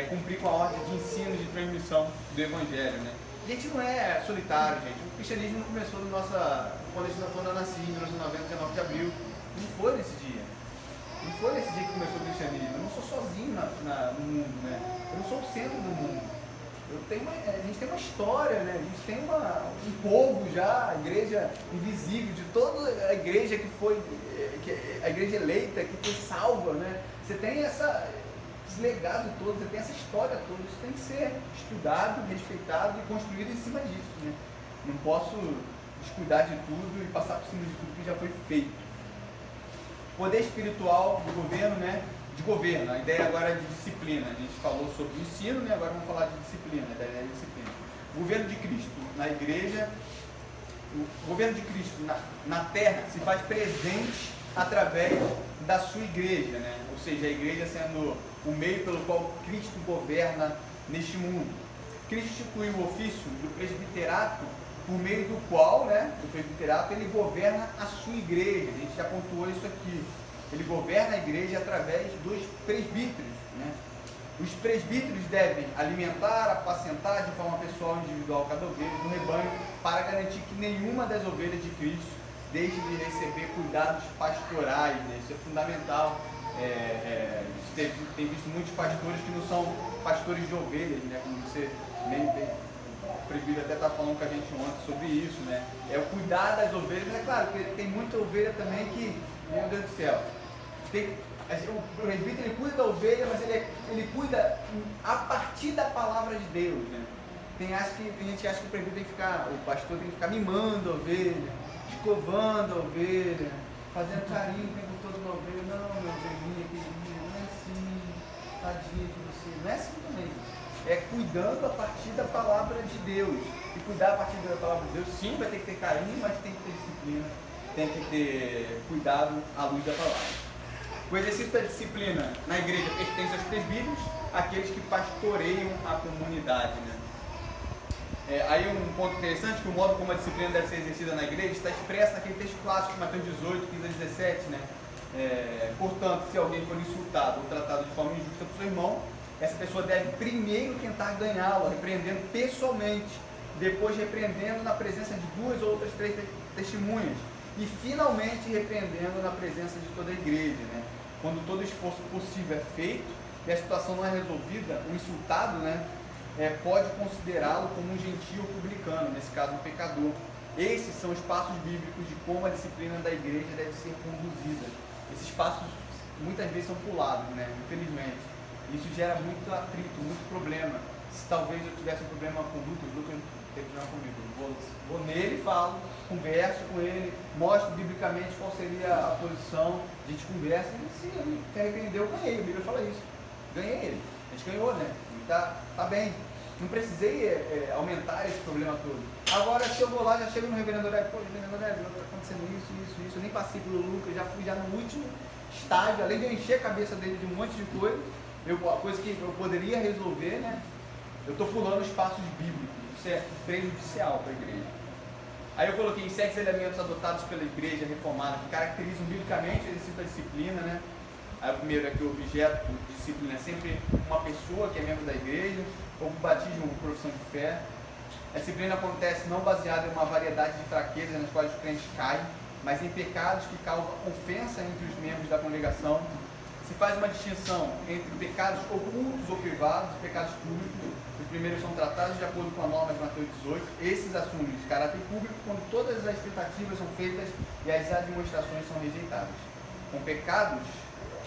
cumprir com a ordem de ensino, de transmissão do Evangelho, né? A gente não é solitário, gente. O cristianismo não começou quando eu nasci, em 1990, 19 de abril. Não foi nesse dia. Não foi nesse dia que começou o cristianismo. Eu não sou sozinho no mundo, né? Eu não sou o centro do mundo. a gente tem uma história, né? A gente tem um povo já, a igreja invisível, de toda a igreja que foi, a igreja eleita, que foi salva, né? Você tem esse legado todo, você tem essa história toda, isso tem que ser estudado, respeitado e construído em cima disso, né? Não posso descuidar de tudo e passar por cima de tudo que já foi feito. Poder espiritual do governo, né? De governo, a ideia agora é de disciplina. A gente falou sobre o ensino, né? Agora vamos falar de disciplina, da ideia de disciplina. O governo de Cristo na igreja, o governo de Cristo na terra se faz presente através da sua igreja, né? Ou seja, a igreja sendo o meio pelo qual Cristo governa neste mundo. Cristo instituiu o ofício do presbiterato, por meio do qual, né, o presbiterato, ele governa a sua igreja. A gente já pontuou isso aqui. Ele governa a igreja através dos presbíteros, né? Os presbíteros devem alimentar, apacentar de forma pessoal e individual cada ovelha do rebanho para garantir que nenhuma das ovelhas de Cristo deixe de receber cuidados pastorais, né? Isso é fundamental. A gente tem visto muitos pastores que não são pastores de ovelhas, né? Como você nem tem. O presbítero até está falando com a gente ontem sobre isso, né? É o cuidar das ovelhas, mas é claro que tem muita ovelha também que, meu Deus do céu, o presbítero ele cuida da ovelha, mas ele cuida a partir da palavra de Deus, né? Tem gente que acha que o presbítero tem que ficar, o pastor tem que ficar mimando a ovelha, escovando a ovelha, fazendo carinho o tempo todo na ovelha. Não, meu ovelhinha, queridinha, não é assim, tadinha de você, não é assim também. É cuidando a partir da palavra de Deus. E cuidar a partir da palavra de Deus, sim, vai ter que ter carinho, mas tem que ter disciplina, tem que ter cuidado à luz da palavra. O exercício da disciplina na igreja pertence aos presbíteros, aqueles que pastoreiam a comunidade, né? Aí um ponto interessante, que o modo como a disciplina deve ser exercida na igreja está expresso naquele texto clássico de Mateus 18, 15 a 17, né? Portanto, se alguém for insultado ou tratado de forma injusta por seu irmão, essa pessoa deve primeiro tentar ganhá-lo, repreendendo pessoalmente, depois repreendendo na presença de 2 ou outras 3 testemunhas, e finalmente repreendendo na presença de toda a igreja, né? Quando todo esforço possível é feito e a situação não é resolvida, o insultado, né, pode considerá-lo como um gentio publicano, nesse caso um pecador. Esses são os passos bíblicos de como a disciplina da igreja deve ser conduzida. Esses passos muitas vezes são pulados, né? Infelizmente. Isso gera muito atrito, muito problema. Se talvez eu tivesse um problema com o Lucas tem problema comigo. Vou nele, falo, converso com ele, mostro biblicamente qual seria a posição, a gente conversa, e se ele quer repreender, eu ganhei. A Bíblia fala isso. Ganhei ele. A gente ganhou, né? Tá bem. Não precisei aumentar esse problema todo. Agora, se eu vou lá, já chego no reverendo Aurélio, reverendo Aurélio, está acontecendo isso, eu nem passei pelo Lucas, já fui no último estágio, além de eu encher a cabeça dele de um monte de coisa, a coisa que eu poderia resolver, né? Eu estou pulando os passos bíblicos, isso é prejudicial para a igreja. Aí eu coloquei 7 elementos adotados pela igreja reformada que caracterizam biblicamente o exercício da disciplina, né? Aí o primeiro é que o objeto de disciplina é sempre uma pessoa que é membro da igreja, ou batismo ou profissão de fé. A disciplina acontece não baseada em uma variedade de fraquezas nas quais os crentes caem, mas em pecados que causam ofensa entre os membros da congregação. Se faz uma distinção entre pecados ocultos ou privados e pecados públicos. Os primeiros são tratados de acordo com a norma de Mateus 18. Esses assumem de caráter público quando todas as tentativas são feitas e as admoestações são rejeitadas. Com pecados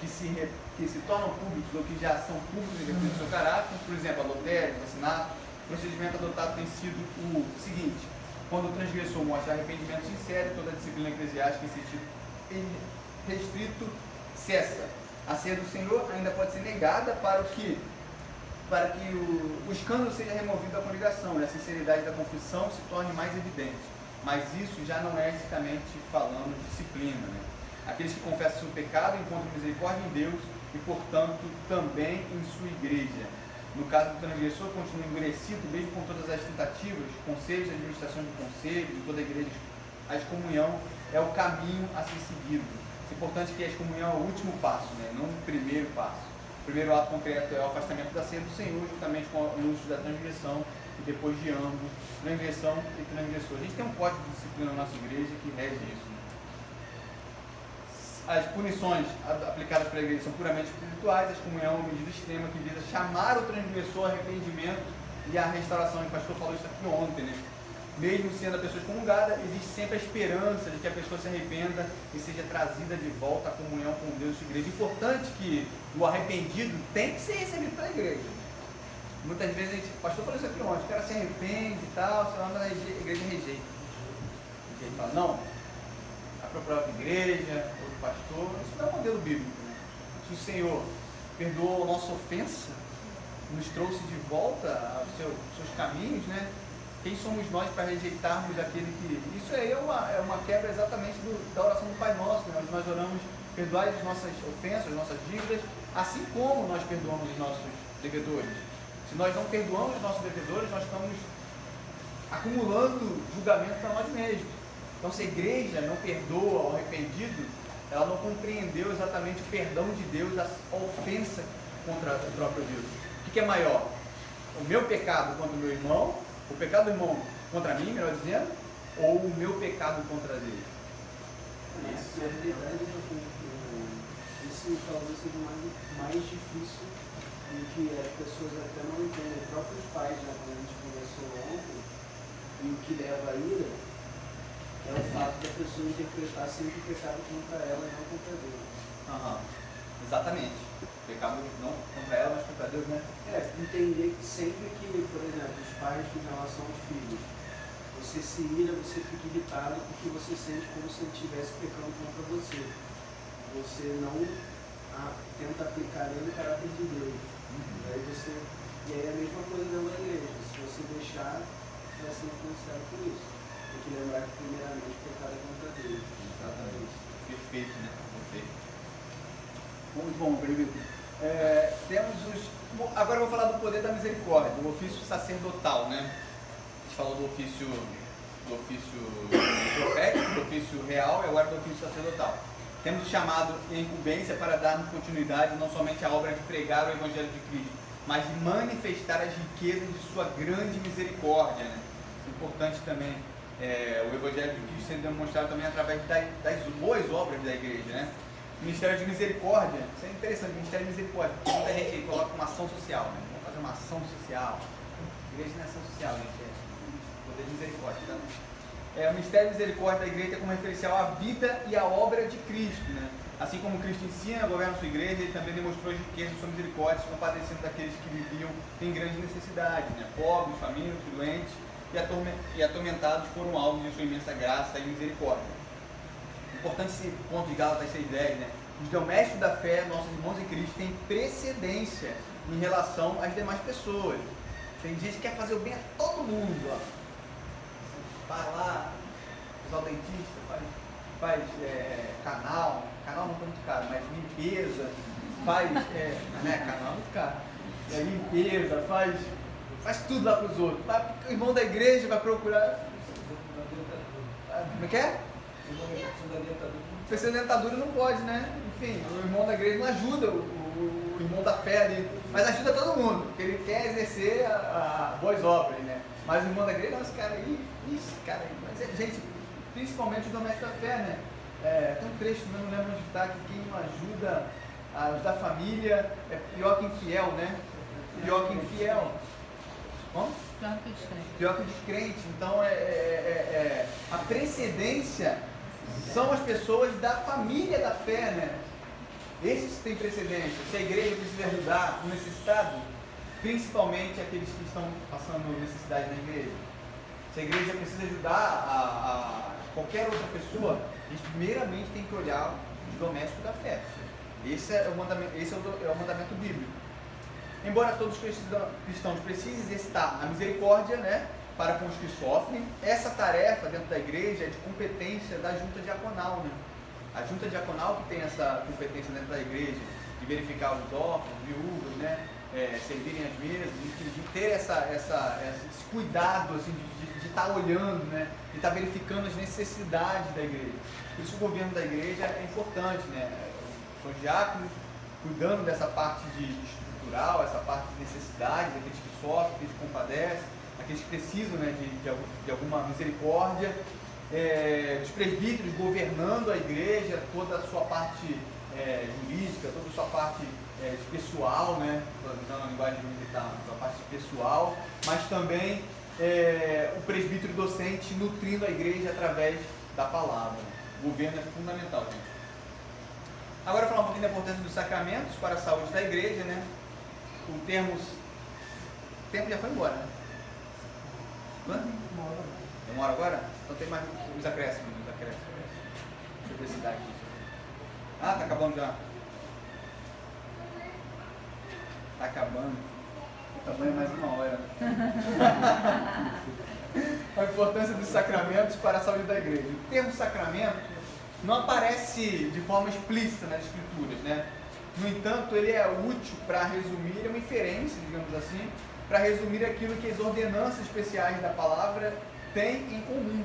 que se tornam públicos ou que já são públicos em virtude do seu caráter, por exemplo, adultério, assassinato, o procedimento adotado tem sido o seguinte: quando o transgressor mostra arrependimento sincero, toda a disciplina eclesiástica em sentido restrito cessa. A ceia do Senhor ainda pode ser negada para que o escândalo seja removido da congregação e a sinceridade da confissão se torne mais evidente. Mas isso já não é estritamente falando de disciplina, né? Aqueles que confessam seu pecado encontram misericórdia em Deus e, portanto, também em sua igreja. No caso do transgressor, continua endurecido, mesmo com todas as tentativas, conselhos, administrações do conselho, de toda a igreja. A excomunhão é o caminho a ser seguido. É importante que a excomunhão é o último passo, né? Não o primeiro passo. O primeiro ato concreto é o afastamento da ceia do Senhor, juntamente com o anúncio da transgressão, e depois de ambos, transgressão e transgressor. A gente tem um código de disciplina na nossa igreja que rege isso. As punições aplicadas pela igreja são puramente espirituais. A excomunhão é uma medida extrema que visa chamar o transgressor ao arrependimento e a restauração. O pastor falou isso aqui ontem, né? Mesmo sendo a pessoa excomungada, existe sempre a esperança de que a pessoa se arrependa e seja trazida de volta à comunhão com Deus e a igreja. Importante que o arrependido tem que ser recebido pela igreja. Muitas vezes o pastor falou isso aqui ontem, o cara se arrepende e tal, mas a igreja rejeita. Ele fala, não, a própria igreja, o pastor, isso não é um modelo bíblico, né? Se o Senhor perdoou a nossa ofensa, nos trouxe de volta aos seus caminhos, né? Quem somos nós para rejeitarmos aquele que... Isso aí é uma quebra exatamente da oração do Pai Nosso, né? Onde nós oramos, perdoai as nossas ofensas, as nossas dívidas, assim como nós perdoamos os nossos devedores. Se nós não perdoamos os nossos devedores, nós estamos acumulando julgamento para nós mesmos. Então, se a igreja não perdoa o arrependido, ela não compreendeu exatamente o perdão de Deus, a ofensa contra o próprio Deus. O que é maior? O meu pecado contra o meu irmão, o pecado do irmão contra mim, melhor dizendo, ou o meu pecado contra Deus? Isso, na realidade, isso talvez seja mais difícil em que as pessoas até não entendem, os próprios pais, né, quando a gente conversou ontem, e o que leva a ira é o fato da pessoa interpretar sempre o pecado contra ela e não contra Deus. Exatamente. O pecado não contra ela, mas contra Deus, né? Entender que sempre que, por exemplo, os pais em relação aos filhos, você se ira, você fica irritado porque você sente como se ele estivesse pecando contra você. Você não tenta aplicar nele o caráter de Deus. E aí é a mesma coisa dentro da igreja. Se você deixar, você vai ser influenciado por isso. Tem que lembrar que primeiramente o pecado é contra Deus. Exatamente. Perfeito, né? Perfeito. Muito bom, Benedito. Agora eu vou falar do poder da misericórdia, do ofício sacerdotal, né? A gente falou do ofício profético, do ofício real e agora do ofício sacerdotal. Temos o chamado e a incumbência para darmos continuidade não somente à obra de pregar o Evangelho de Cristo, mas de manifestar as riquezas de sua grande misericórdia, né? Importante também o Evangelho de Cristo sendo demonstrado também através das boas obras da igreja, né? Ministério de Misericórdia, isso é interessante, Ministério de Misericórdia, porque muita gente coloca uma ação social, né? Vamos fazer uma ação social. A igreja não é ação social, gente, é poder de misericórdia, tá? O Ministério de Misericórdia da igreja é como referencial à vida e à obra de Cristo, né? Assim como Cristo ensina, governa sua igreja, ele também demonstrou as riquezas de sua misericórdia, se compadecendo daqueles que viviam em grande necessidade, né? Pobres, famintos, doentes e atormentados foram alvos de sua imensa graça e misericórdia. Importante esse ponto de Gálatas 6:10, né? Os domésticos da fé, nossos irmãos em Cristo, têm precedência em relação às demais pessoas. Tem gente que quer fazer o bem a todo mundo, ó. Vai lá, usar o dentista, faz canal não é muito caro, mas limpeza, faz, canal é muito caro. Limpeza, faz tudo lá para os outros. O irmão da igreja vai procurar. Como é que é? Precisa de dentadura não pode, né? Enfim, o irmão da igreja não ajuda o irmão da fé ali, mas ajuda todo mundo, porque ele quer exercer a boas obras, né? Mas o irmão da igreja, não, esse cara aí, mas gente, principalmente o doméstico da fé, né? Tem um trecho, não lembro onde está, que quem não ajuda a ajudar a família é pior que infiel, né? Pior que infiel. Como? Pior que descrente. Pior que descrente. Então, a precedência são as pessoas da família da fé, né? Esses têm precedência. Se a igreja precisa ajudar o necessitado, principalmente aqueles que estão passando necessidade na igreja. Se a igreja precisa ajudar a qualquer outra pessoa, a gente primeiramente tem que olhar os domésticos da fé. Esse é o mandamento bíblico. Embora todos os cristãos precisem exercitar a misericórdia, né, para com os que sofrem, essa tarefa dentro da igreja é de competência da junta diaconal, né? A junta diaconal que tem essa competência dentro da igreja, de verificar os órfãos, viúvas, né, servirem as mesas, de ter esse cuidado assim, de estar olhando, né, de estar verificando as necessidades da igreja. Por isso o governo da igreja é importante, né? São diáconos cuidando dessa parte estrutural, essa parte de necessidade, daqueles que sofrem, aqueles que compadecem, aqueles que precisam, né, de alguma misericórdia, os presbíteros governando a igreja, toda a sua parte jurídica, toda a sua parte de pessoal, né? Usando a linguagem militar, sua parte pessoal, mas também o presbítero docente nutrindo a igreja através da palavra. O governo é fundamental, gente. Agora falar um pouquinho da importância dos sacramentos para a saúde da igreja, né? O tempo já foi embora, né? Quanto? Uma hora agora? Então tem mais os acréscimos. Deixa eu ver se dá aqui. Ah, tá acabando já. Tá acabando. Tá acabando mais uma hora. A importância dos sacramentos para a saúde da igreja. O termo sacramento não aparece de forma explícita nas escrituras, né? No entanto, ele é útil para resumir, é uma inferência, digamos assim, para resumir aquilo que as ordenanças especiais da palavra têm em comum.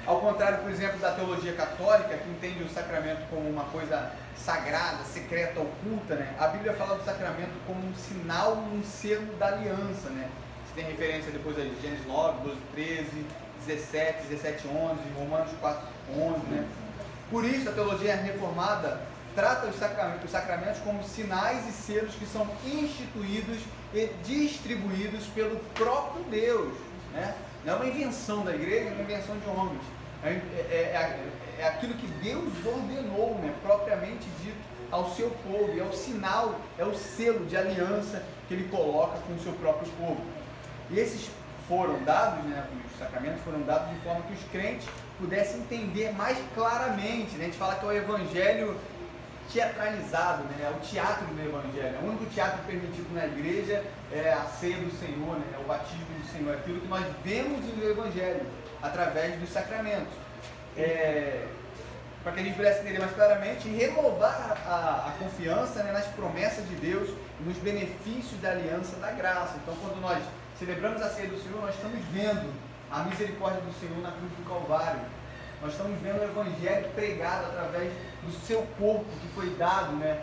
Ao contrário, por exemplo, da teologia católica, que entende o sacramento como uma coisa sagrada, secreta, oculta, né? A Bíblia fala do sacramento como um sinal, um selo da aliança, né? Você tem referência depois aí de Gênesis 9, 12, 13, 17, 17, 11, Romanos 4, 11, né? Por isso, a teologia reformada trata os sacramentos como sinais e selos que são instituídos e distribuídos pelo próprio Deus, né? Não é uma invenção da igreja, é uma invenção de homens. É aquilo que Deus ordenou, né, propriamente dito, ao seu povo. E é o sinal, é o selo de aliança que ele coloca com o seu próprio povo. E esses foram dados, né, os sacramentos foram dados de forma que os crentes pudessem entender mais claramente, né? A gente fala que é o evangelho teatralizado, né? É o teatro do evangelho. O único teatro permitido na igreja é a ceia do Senhor, né? É o batismo do Senhor, é aquilo que nós vemos no evangelho através dos sacramentos. Para que a gente pudesse entender mais claramente e renovar a confiança, né, nas promessas de Deus, nos benefícios da aliança da graça. Então, quando nós celebramos a ceia do Senhor, nós estamos vendo a misericórdia do Senhor na cruz do Calvário. Nós estamos vendo o evangelho pregado através do seu corpo que foi dado, né,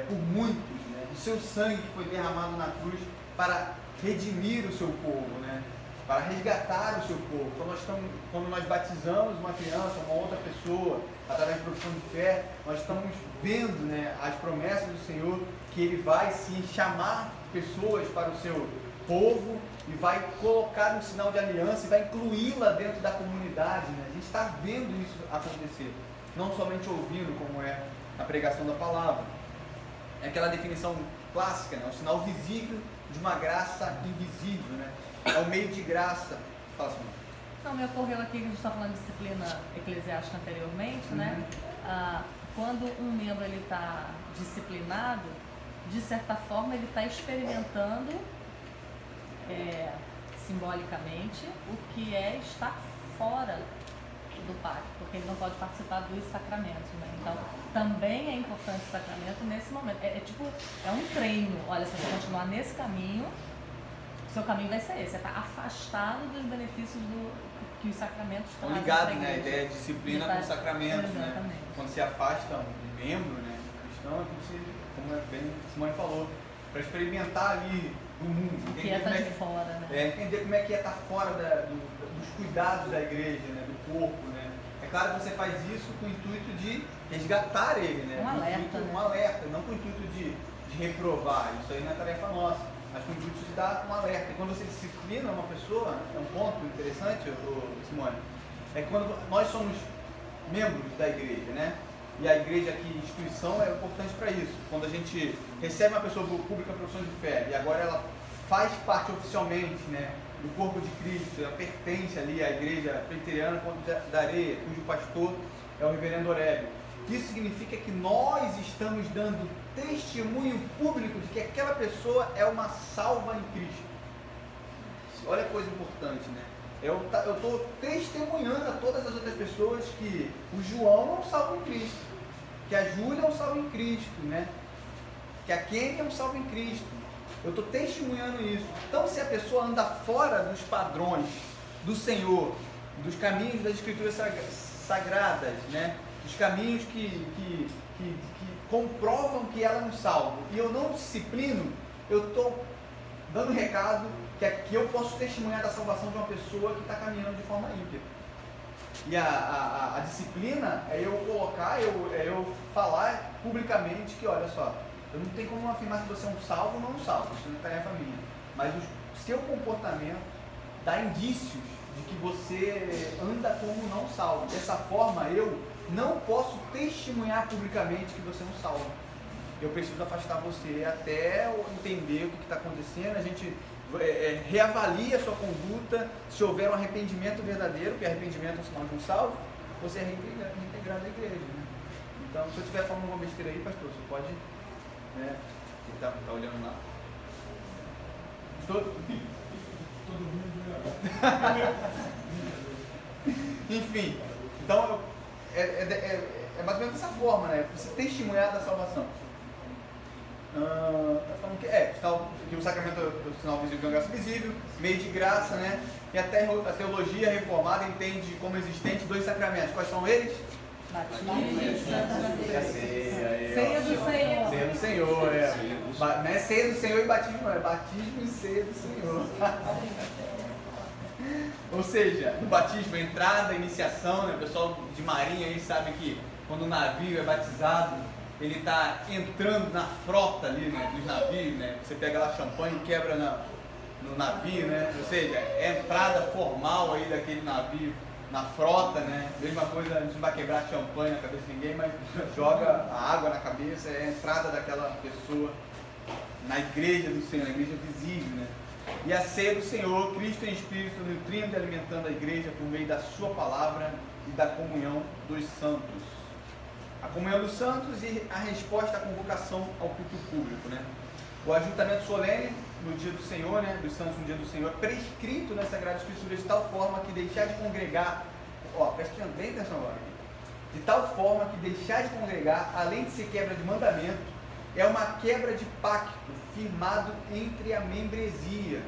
por muitos, né, do seu sangue que foi derramado na cruz para redimir o seu povo, né, para resgatar o seu povo. Quando nós batizamos uma criança, uma outra pessoa, através da profissão de fé, nós estamos vendo, né, as promessas do Senhor, que Ele vai sim chamar pessoas para o seu povo e vai colocar um sinal de aliança e vai incluí-la dentro da comunidade, né? A gente está vendo isso acontecer, não somente ouvindo, como é a pregação da palavra. É aquela definição clássica, né? O sinal visível de uma graça invisível, né? É o meio de graça. Fala assim. Não, me ocorreu aqui que a gente está falando de disciplina eclesiástica anteriormente, né? Quando um membro está disciplinado, de certa forma ele está experimentando simbolicamente o que é estar fora do pacto, porque ele não pode participar dos sacramentos, né? Então também é importante o sacramento nesse momento. É um treino. Olha, se você continuar nesse caminho, o seu caminho vai ser esse, é estar afastado dos benefícios que os sacramentos trazem. Ligado, né? A ideia de disciplina com sacramentos, exatamente, né? Quando se afasta um membro, né, cristão, como bem Simone falou, para experimentar ali do mundo. Que é estar de fora, né? Entender como é que é estar fora dos cuidados da igreja, né, do corpo, né? É claro que você faz isso com o intuito de resgatar ele, né? Um alerta, não com o intuito de reprovar. Isso aí não é tarefa nossa, mas com o intuito de dar um alerta. E quando você disciplina uma pessoa, é um ponto interessante, Simone, é quando nós somos membros da igreja, né? E a igreja aqui, instituição, é importante para isso. Quando a gente recebe uma pessoa pública profissão de fé e agora ela faz parte oficialmente, né, do corpo de Cristo, ela pertence ali à igreja presbiteriana Ponte da Areia, cujo pastor é o reverendo Aurélio. Isso significa que nós estamos dando testemunho público de que aquela pessoa é uma salva em Cristo. Olha que coisa importante, né? Eu estou testemunhando a todas as outras pessoas que o João é um salvo em Cristo, que a Júlia é um salvo em Cristo, né? Que a Kenny é um salvo em Cristo. Eu estou testemunhando isso. Então, se a pessoa anda fora dos padrões do Senhor, dos caminhos das Escrituras sagradas, né? Dos caminhos que comprovam que ela é um salvo, e eu não disciplino, eu estou dando recado que aqui eu posso testemunhar da salvação de uma pessoa que está caminhando de forma ímpia. E a disciplina é eu colocar, é eu falar publicamente que, olha só, eu não tenho como afirmar se você é um salvo ou não um salvo, isso não está em família. Mas o seu comportamento dá indícios de que você anda como não salvo. Dessa forma, eu não posso testemunhar publicamente que você é um salvo. Eu preciso afastar você até eu entender o que está acontecendo. A gente reavalia a sua conduta. Se houver um arrependimento verdadeiro, porque arrependimento é um sinal de um salvo, você é reintegrado à igreja. Né? Então, se eu estiver falando alguma besteira aí, pastor, você pode... Né? Você está olhando lá? Estou... Enfim, então é mais ou menos dessa forma, né? Você testemunhar da salvação. Tá falando que o sacramento do sinal visível, graça visível, meio de graça, né? E a teologia reformada entende como existente 2 sacramentos. Quais são eles? Batismo, ceia do Senhor. Ceia do Senhor, não é ceia do Senhor e batismo, não, é batismo e ceia do Senhor. Ou seja, no batismo, a entrada, a iniciação, né? O pessoal de marinha aí sabe que quando o navio é batizado, ele está entrando na frota ali, né, dos navios, né? Você pega lá champanhe e quebra no navio, né? Ou seja, é a entrada formal aí daquele navio na frota, né? Mesma coisa, a gente não vai quebrar champanhe na cabeça de ninguém, mas joga a água na cabeça, é a entrada daquela pessoa na igreja do Senhor, na igreja visível, né? E a ceia do Senhor, Cristo em Espírito, nutrindo e alimentando a igreja por meio da sua palavra e da comunhão dos santos. A comunhão dos santos e a resposta à convocação ao culto público, né? O ajuntamento solene no dia do Senhor, né? Dos santos no dia do Senhor, é prescrito nas Sagradas Escrituras de tal forma que deixar de congregar, preste bem atenção agora aqui, de tal forma que deixar de congregar, além de ser quebra de mandamento, é uma quebra de pacto firmado entre a membresia.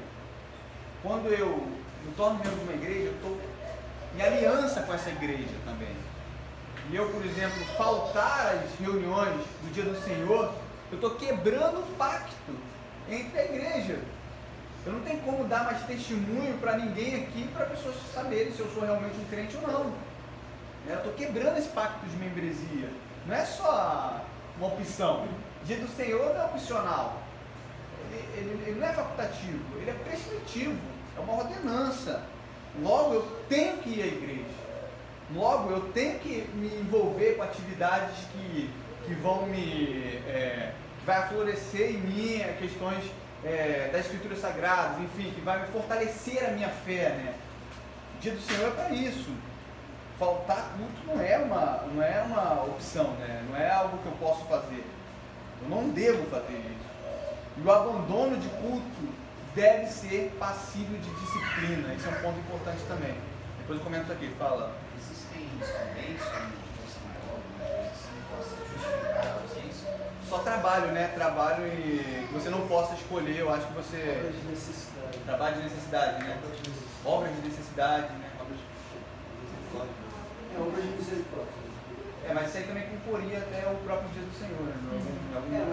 Quando eu me torno membro de uma igreja, eu estou em aliança com essa igreja também. E eu, por exemplo, faltar às reuniões do dia do Senhor, eu estou quebrando o pacto entre a igreja. Eu não tenho como dar mais testemunho para ninguém aqui, para pessoas saberem se eu sou realmente um crente ou não. Eu estou quebrando esse pacto de membresia. Não é só uma opção. O dia do Senhor não é opcional. Ele não é facultativo, ele é prescritivo, é uma ordenança. Logo, eu tenho que ir à igreja. Logo, eu tenho que me envolver com atividades que vão que vai aflorescer em mim questões das Escrituras Sagradas, enfim, que vai me fortalecer a minha fé, né? O dia do Senhor é para isso. Faltar culto não é uma opção, né? Não é algo que eu posso fazer. Eu não devo fazer isso. E o abandono de culto deve ser passível de disciplina. Esse é um ponto importante também. Depois eu comento isso aqui, fala. Existem instrumentos de força maior, uma coisa assim, que possa justificar a ausência? Só trabalho, né? Trabalho e que você não possa escolher. Eu acho que você... Obras de necessidade. Trabalho de necessidade, né? Obras de necessidade, né? Obras de misericórdia. Obras de misericórdia. Mas isso aí também concorria até o próprio dia do Senhor, né?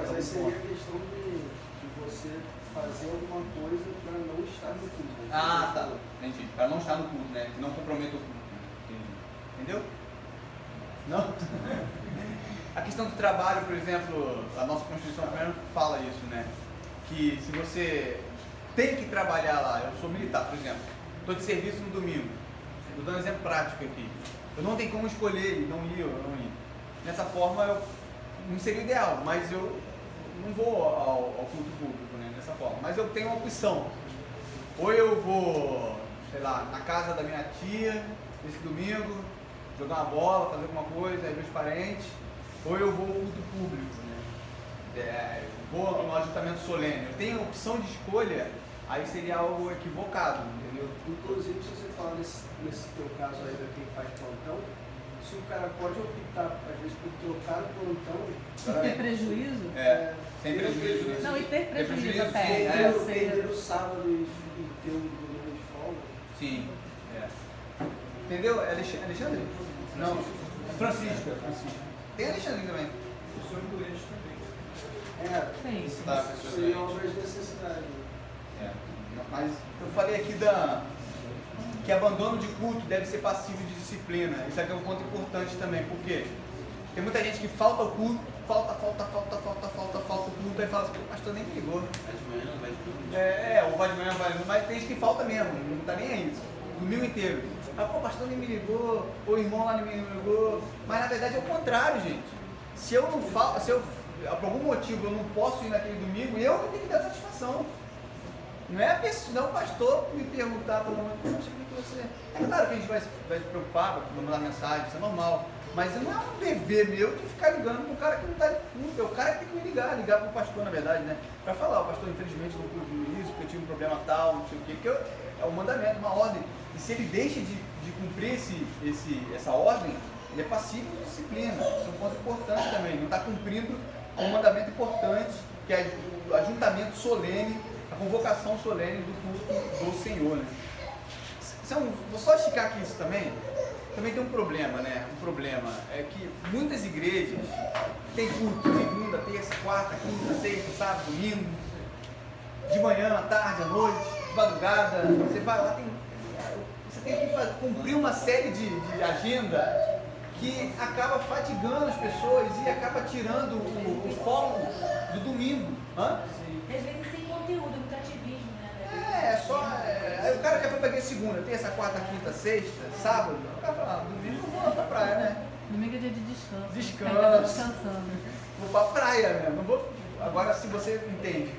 Mas aí seria a questão de você fazer alguma coisa para não estar no culto. Né? Ah, tá. Entendi. Para não estar no culto, né? Que não comprometa o culto. Entendi. Entendeu? Não? A questão do trabalho, por exemplo, a nossa Constituição primeiro fala isso, né? Que se você tem que trabalhar lá, eu sou militar, por exemplo, estou de serviço no domingo, estou dando um exemplo prático aqui. Eu não tenho como escolher não ir ou não ir. Dessa forma, não seria ideal, mas eu não vou ao culto público, né? Dessa forma. Mas eu tenho uma opção. Ou eu vou, sei lá, na casa da minha tia, esse domingo, jogar uma bola, fazer alguma coisa, aí meus parentes, ou eu vou ao culto público, né? Vou no ajuntamento solene. Eu tenho a opção de escolha, aí seria algo equivocado, entendeu? Inclusive, se você falar nesse teu caso aí da quem faz plantão, se o cara pode optar, às vezes, por trocar o plantão... E ter prejuízo? Sem prejuízo, né? Não, e ter prejuízo até. Perder o sábado e ter o domingo de folga. Sim. Entendeu? Alexandre? Não. Francisca. Tem Alexandre também. Pessoas doentes também. Sim. Tá, Seria obras de necessidade. Mas eu falei aqui que abandono de culto deve ser passivo de disciplina. Isso aqui é um ponto importante também, porque tem muita gente que falta o culto, falta o culto, aí fala assim, o pastor nem me ligou. Vai de manhã, vai de domingo. Ou vai de manhã, mas tem gente que falta mesmo, não tá nem aí, domingo inteiro. Mas, pô, o pastor nem me ligou, ou o irmão lá nem me ligou. Mas na verdade é o contrário, gente. Se eu não falo, se eu, por algum motivo eu não posso ir naquele domingo, eu que tenho que dar satisfação. Não é a pessoa, não é o pastor me perguntar para poxa, como é que você. É claro que a gente vai se preocupar, vai mandar mensagem, isso é normal. Mas não é um dever meu de ficar ligando para o cara que não está de culto. É o cara que tem que me ligar para o pastor, na verdade, né? Para falar, o pastor, infelizmente, não pude isso, porque eu tive um problema tal, não sei o quê, porque é um mandamento, uma ordem. E se ele deixa de cumprir essa ordem, ele é passivo de disciplina. Isso é um ponto importante também. Não está cumprindo um mandamento importante, que é o ajuntamento solene, a convocação solene do culto do Senhor. Né? Vou só esticar aqui isso também. Também tem um problema, né? Um problema é que muitas igrejas têm culto segunda, terça, quarta, quinta, sexta, sábado, domingo, de manhã, à tarde, à noite, de madrugada. Você vai lá, você tem que cumprir uma série de agenda que acaba fatigando as pessoas e acaba tirando o foco do domingo. Hã? Às vezes sem conteúdo, muito ativismo, né? Aí o cara quer ir pra igreja segunda, terça, quarta, quinta, sexta, sábado. O cara fala, domingo eu vou pra praia, né? Domingo é dia de descanso. Descanso. Ainda tô descansando. Vou pra praia mesmo. Não vou. Agora, se você entende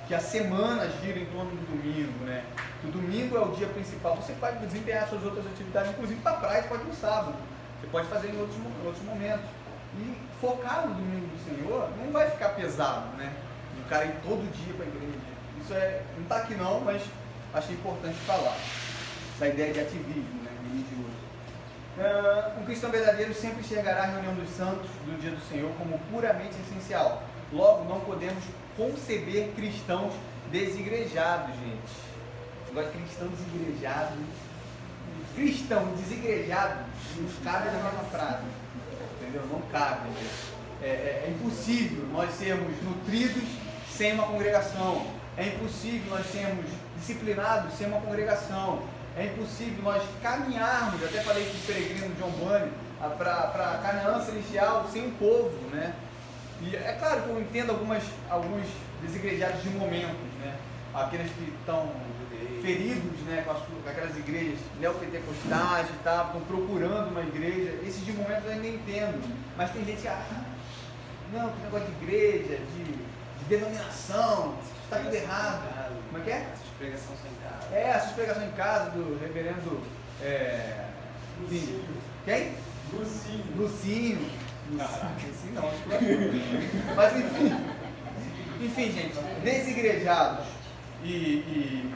que a semana gira em torno do domingo, né? Que o domingo é o dia principal, você pode desempenhar suas outras atividades, inclusive pra praia, você pode ir no sábado. Você pode fazer em outros momentos. E focar no domingo do Senhor não vai ficar pesado, né? O cara ir todo dia pra igreja. Isso não está aqui não, mas achei importante falar. Essa ideia de ativismo, né, religioso. Um cristão verdadeiro sempre enxergará a reunião dos santos do dia do Senhor como puramente essencial. Logo, não podemos conceber cristãos desigrejados, gente. Agora, cristão desigrejado. Cristão desigrejado não cabe na mesma frase. Entendeu? Não cabe. É impossível nós sermos nutridos sem uma congregação. É impossível nós sermos disciplinados sem uma congregação. É impossível nós caminharmos, até falei com o peregrino John Bunyan, para Canaã celestial sem um povo, né? E é claro que eu entendo alguns desigrejados de momentos, né? Aqueles que estão feridos, né, com aquelas igrejas neopentecostais e tal, estão procurando uma igreja. Esses de momentos eu ainda entendo. Mas tem gente que não, que negócio de igreja, de denominação, está tudo errado. Como é que é? Essas pregações sem casa. Essas pregações em casa do reverendo. Quem? Lucinho. Lucinho não, acho que mas enfim, gente, desigrejados e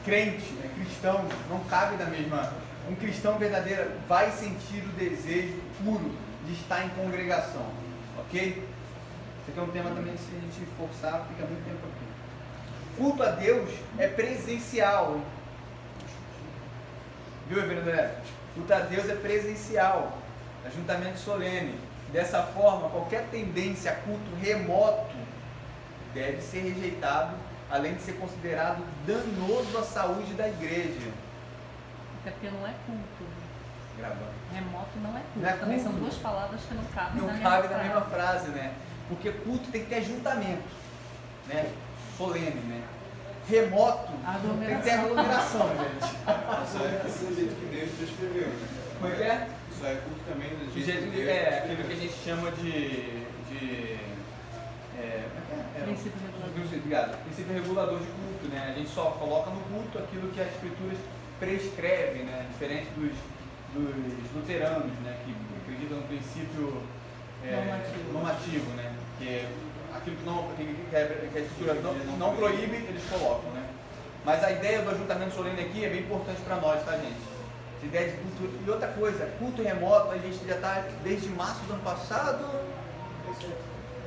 crentes, né, cristãos, não cabe da mesma. Um cristão verdadeiro vai sentir o desejo puro de estar em congregação, ok? Esse aqui é um tema também que, se a gente forçar, fica muito tempo aqui. Culto a Deus é presencial. Viu, reverendo André? Culto a Deus é presencial, ajuntamento solene. Dessa forma, qualquer tendência a culto remoto deve ser rejeitado, além de ser considerado danoso à saúde da igreja. Até porque não é culto. Gravando. Remoto não é culto. Não é Também culto. são duas palavras que não cabem Não cabe na mesma frase, né? Porque culto tem que ter ajuntamento, né? Solene, né? Remoto tem que ter aglomeração, gente. Isso é do jeito que Deus prescreveu, né? Como é que é? Isso é culto também do Do jeito jeito que que Deus aquilo que a gente chama de Princípio regulador. Obrigado. Princípio regulador de culto, né? A gente só coloca no culto aquilo que as escrituras prescrevem, né? Diferente dos luteranos, né? Que acreditam no princípio normativo, né? Que aquilo que a escritura não proíbe, eles colocam, né? Mas a ideia do ajuntamento solene aqui é bem importante para nós, tá, gente? Essa ideia de culto. E outra coisa, culto remoto, a gente já está desde março do ano passado.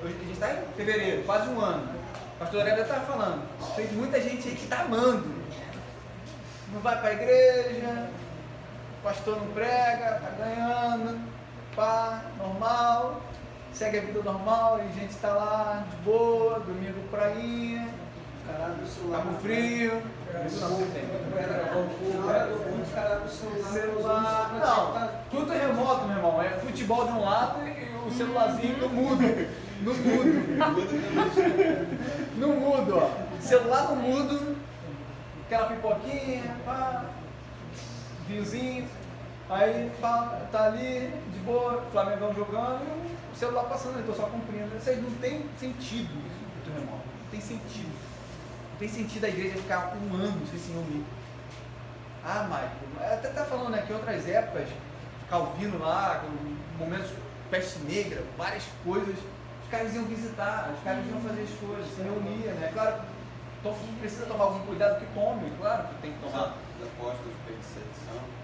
Hoje a gente está em fevereiro, quase um ano. O pastor André estava falando. Tem muita gente aí que está amando. Não vai para a igreja, o pastor não prega, está ganhando, pá, normal, segue a vida normal, e a gente está lá de boa, domingo prainha. Caralho, celular. Tá com frio. Isso não, você tem. Na hora do culto, cara, no Celular. Não, tudo é remoto, meu irmão. É futebol de um lado e o celularzinho no mudo. No mudo. No mudo, ó. Celular no mudo. Aquela pipoquinha, pá. Vinhozinho. Aí pá, tá ali, de boa, Flamengão jogando, o celular passando, eu tô só cumprindo. Isso aí não tem sentido, isso, muito remoto. Não tem sentido. Não tem sentido a igreja ficar um ano sem se reunir. Ah, Michael, até tá falando aqui outras épocas, Calvino lá, momentos peste negra, várias coisas, os caras iam visitar, os caras iam fazer as coisas, se reuniam, né? Claro, precisa tomar algum cuidado que tome, claro que tem que tomar. Os apóstolos de perseguição.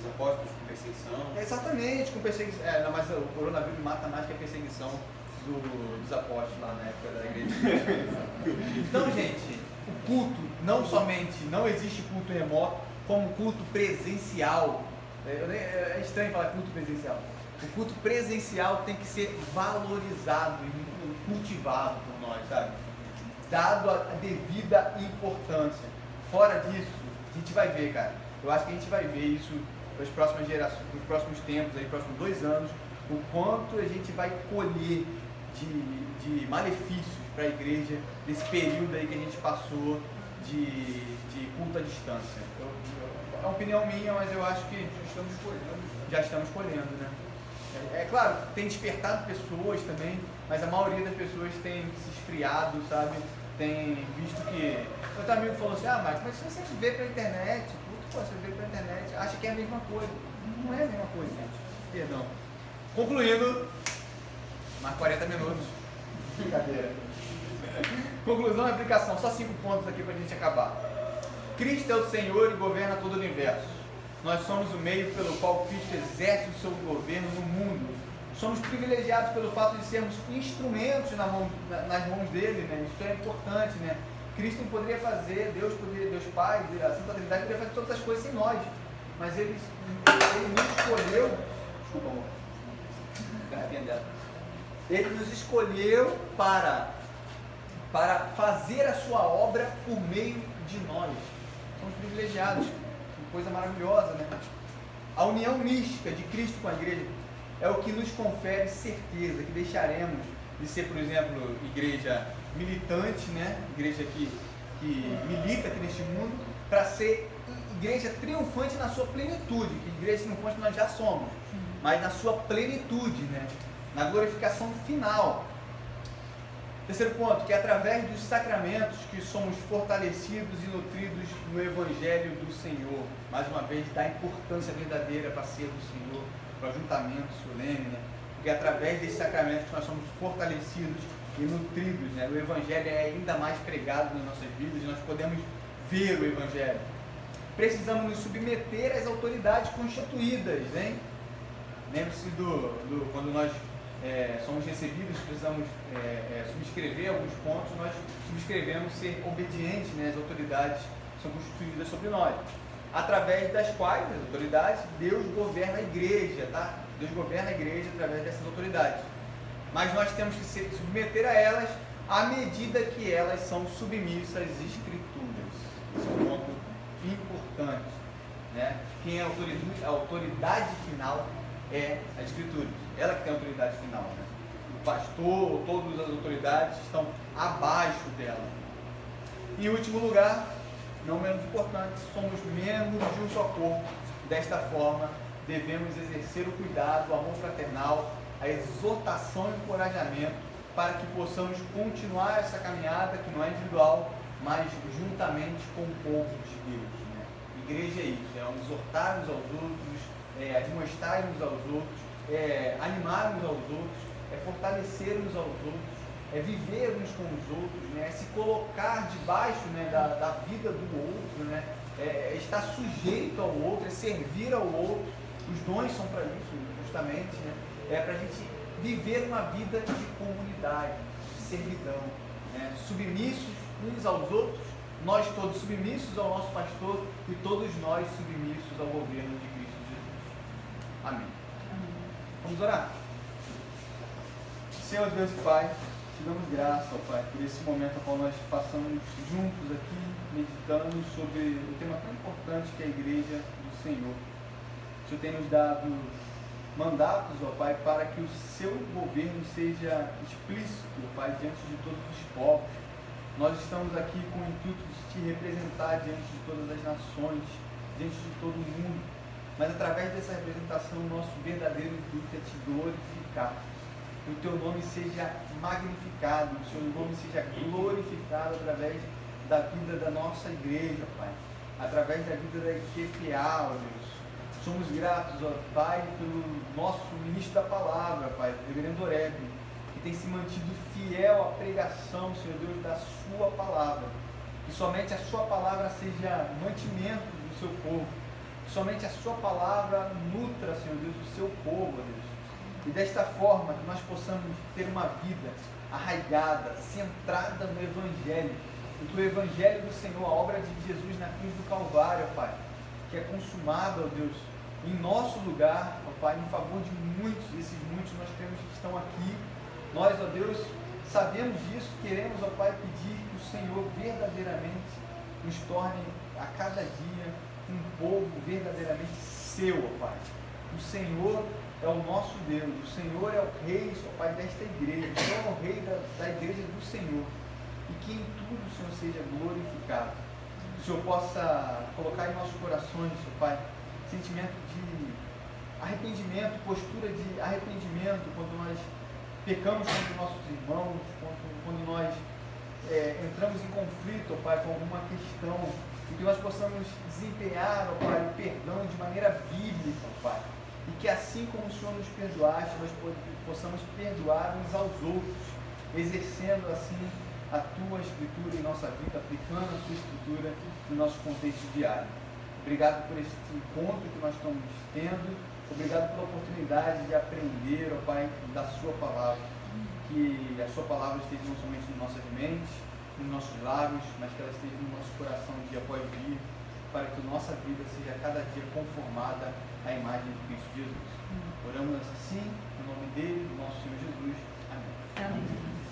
Os apóstolos com perseguição. Exatamente, com perseguição. Não, mas o coronavírus mata mais que a perseguição dos apóstolos lá na época da igreja. Então, gente, o culto, não somente, não existe culto remoto, como culto presencial. É estranho falar culto presencial. O culto presencial tem que ser valorizado e cultivado por nós, sabe? Dado a devida importância. Fora disso, a gente vai ver, cara. Eu acho que a gente vai ver isso nas próximas gerações, nos próximos tempos, aí, próximos 2 anos, o quanto a gente vai colher de malefícios para a igreja nesse período aí que a gente passou de culto à distância. É uma opinião minha, mas eu acho que já estamos colhendo, né? É claro, tem despertado pessoas também, mas a maioria das pessoas tem se esfriado, sabe? Tem visto que... Outro amigo falou assim, mas se você vê pela internet, você vê pela internet, acha que é a mesma coisa. Não é a mesma coisa, gente. Perdão. Concluindo, mais 40 minutos. Brincadeira. Conclusão e aplicação. Só 5 pontos aqui pra gente acabar. Cristo é o Senhor e governa todo o universo. Nós somos o meio pelo qual Cristo exerce o seu governo no mundo. Somos privilegiados pelo fato de sermos instrumentos nas mãos dele, né? Isso é importante, né? Cristo poderia fazer, Deus Pai, a Santa Trindade poderia fazer todas as coisas sem nós, mas Ele nos escolheu, desculpa amor, Ele nos escolheu para fazer a sua obra por meio de nós. Somos privilegiados, coisa maravilhosa, né? A união mística de Cristo com a igreja é o que nos confere certeza que deixaremos de ser, por exemplo, igreja militante, né? Igreja que milita aqui neste mundo, para ser igreja triunfante na sua plenitude, que igreja triunfante nós já somos, mas na sua plenitude, né? Na glorificação final. Terceiro ponto, que é através dos sacramentos que somos fortalecidos e nutridos no Evangelho do Senhor. Mais uma vez, da importância verdadeira para ser do Senhor, para o ajuntamento solene, né? Porque é através desses sacramentos que nós somos fortalecidos e nutridos, né? O Evangelho é ainda mais pregado nas nossas vidas e nós podemos ver o Evangelho. Precisamos nos submeter às autoridades constituídas, hein? Lembre-se quando nós somos recebidos, precisamos subscrever alguns pontos, nós subscrevemos ser obedientes, né, às autoridades que são constituídas sobre nós, através das quais, as autoridades, Deus governa a igreja, tá? Deus governa a igreja através dessas autoridades, mas nós temos que se submeter a elas à medida que elas são submissas às Escrituras. Esse é um ponto importante, né? Quem é a autoridade final é a Escritura, ela que tem a autoridade final, né? O pastor, todas as autoridades estão abaixo dela. Em último lugar, não menos importante, somos membros de um só corpo. Desta forma, devemos exercer o cuidado, o amor fraternal, a exortação e o encorajamento para que possamos continuar essa caminhada que não é individual, mas juntamente com o povo de Deus, né? Igreja é isso, é exortar uns aos outros, admoestar uns aos outros, animar uns aos outros, fortalecer uns aos outros, viver uns com os outros, né? Se colocar debaixo, né, da vida do outro, né? Estar sujeito ao outro, servir ao outro. Os dons são para isso, justamente, né? Para a gente viver uma vida de comunidade, de servidão, né? Submissos uns aos outros, nós todos submissos ao nosso pastor e todos nós submissos ao governo de Cristo Jesus. Amém. Vamos orar. Senhor Deus e Pai, te damos graça, ó Pai, por esse momento ao qual nós passamos juntos aqui, meditando sobre o tema tão importante que é a igreja do Senhor. O Senhor tem nos dado mandatos, ó Pai, para que o seu governo seja explícito, ó Pai, diante de todos os povos. Nós estamos aqui com o intuito de te representar diante de todas as nações, diante de todo o mundo. Mas através dessa representação, o nosso verdadeiro intuito é te glorificar. Que o teu nome seja magnificado, que o seu nome seja glorificado através da vida da nossa igreja, Pai. Através da vida da IQPA, ó Deus. Somos gratos, ó Pai, pelo nosso ministro da palavra, Pai, o reverendo Oreb, que tem se mantido fiel à pregação, Senhor Deus, da sua palavra. Que somente a sua palavra seja mantimento do seu povo. Que somente a sua palavra nutra, Senhor Deus, o seu povo, ó Deus. E desta forma que nós possamos ter uma vida arraigada, centrada no Evangelho. E que o Evangelho do Senhor, a obra de Jesus na cruz do Calvário, ó Pai, que é consumada, ó Deus, em nosso lugar, ó Pai, em favor de muitos, esses muitos nós temos que estão aqui. Nós, ó Deus, sabemos disso, queremos, ó Pai, pedir que o Senhor verdadeiramente nos torne a cada dia um povo verdadeiramente seu, ó Pai. O Senhor é o nosso Deus, o Senhor é o Rei, ó Pai, desta igreja, o Senhor é o Rei da igreja do Senhor. E que em tudo o Senhor seja glorificado. Que o Senhor possa colocar em nossos corações, ó Pai, sentimento de arrependimento, postura de arrependimento quando nós pecamos contra nossos irmãos, quando nós entramos em conflito, ó Pai, com alguma questão, e que nós possamos desempenhar, ó Pai, o perdão de maneira bíblica, ó Pai, e que assim como o Senhor nos perdoaste, nós possamos perdoar uns aos outros, exercendo assim a tua escritura em nossa vida, aplicando a tua escritura no nosso contexto diário. Obrigado por esse encontro que nós estamos tendo. Obrigado pela oportunidade de aprender, ó Pai, da sua palavra. Que a sua palavra esteja não somente em nossas mentes, nos nossos lábios, mas que ela esteja no nosso coração dia após dia, para que a nossa vida seja cada dia conformada à imagem de Cristo Jesus. Oramos assim, no nome dele, do nosso Senhor Jesus. Amém. Amém.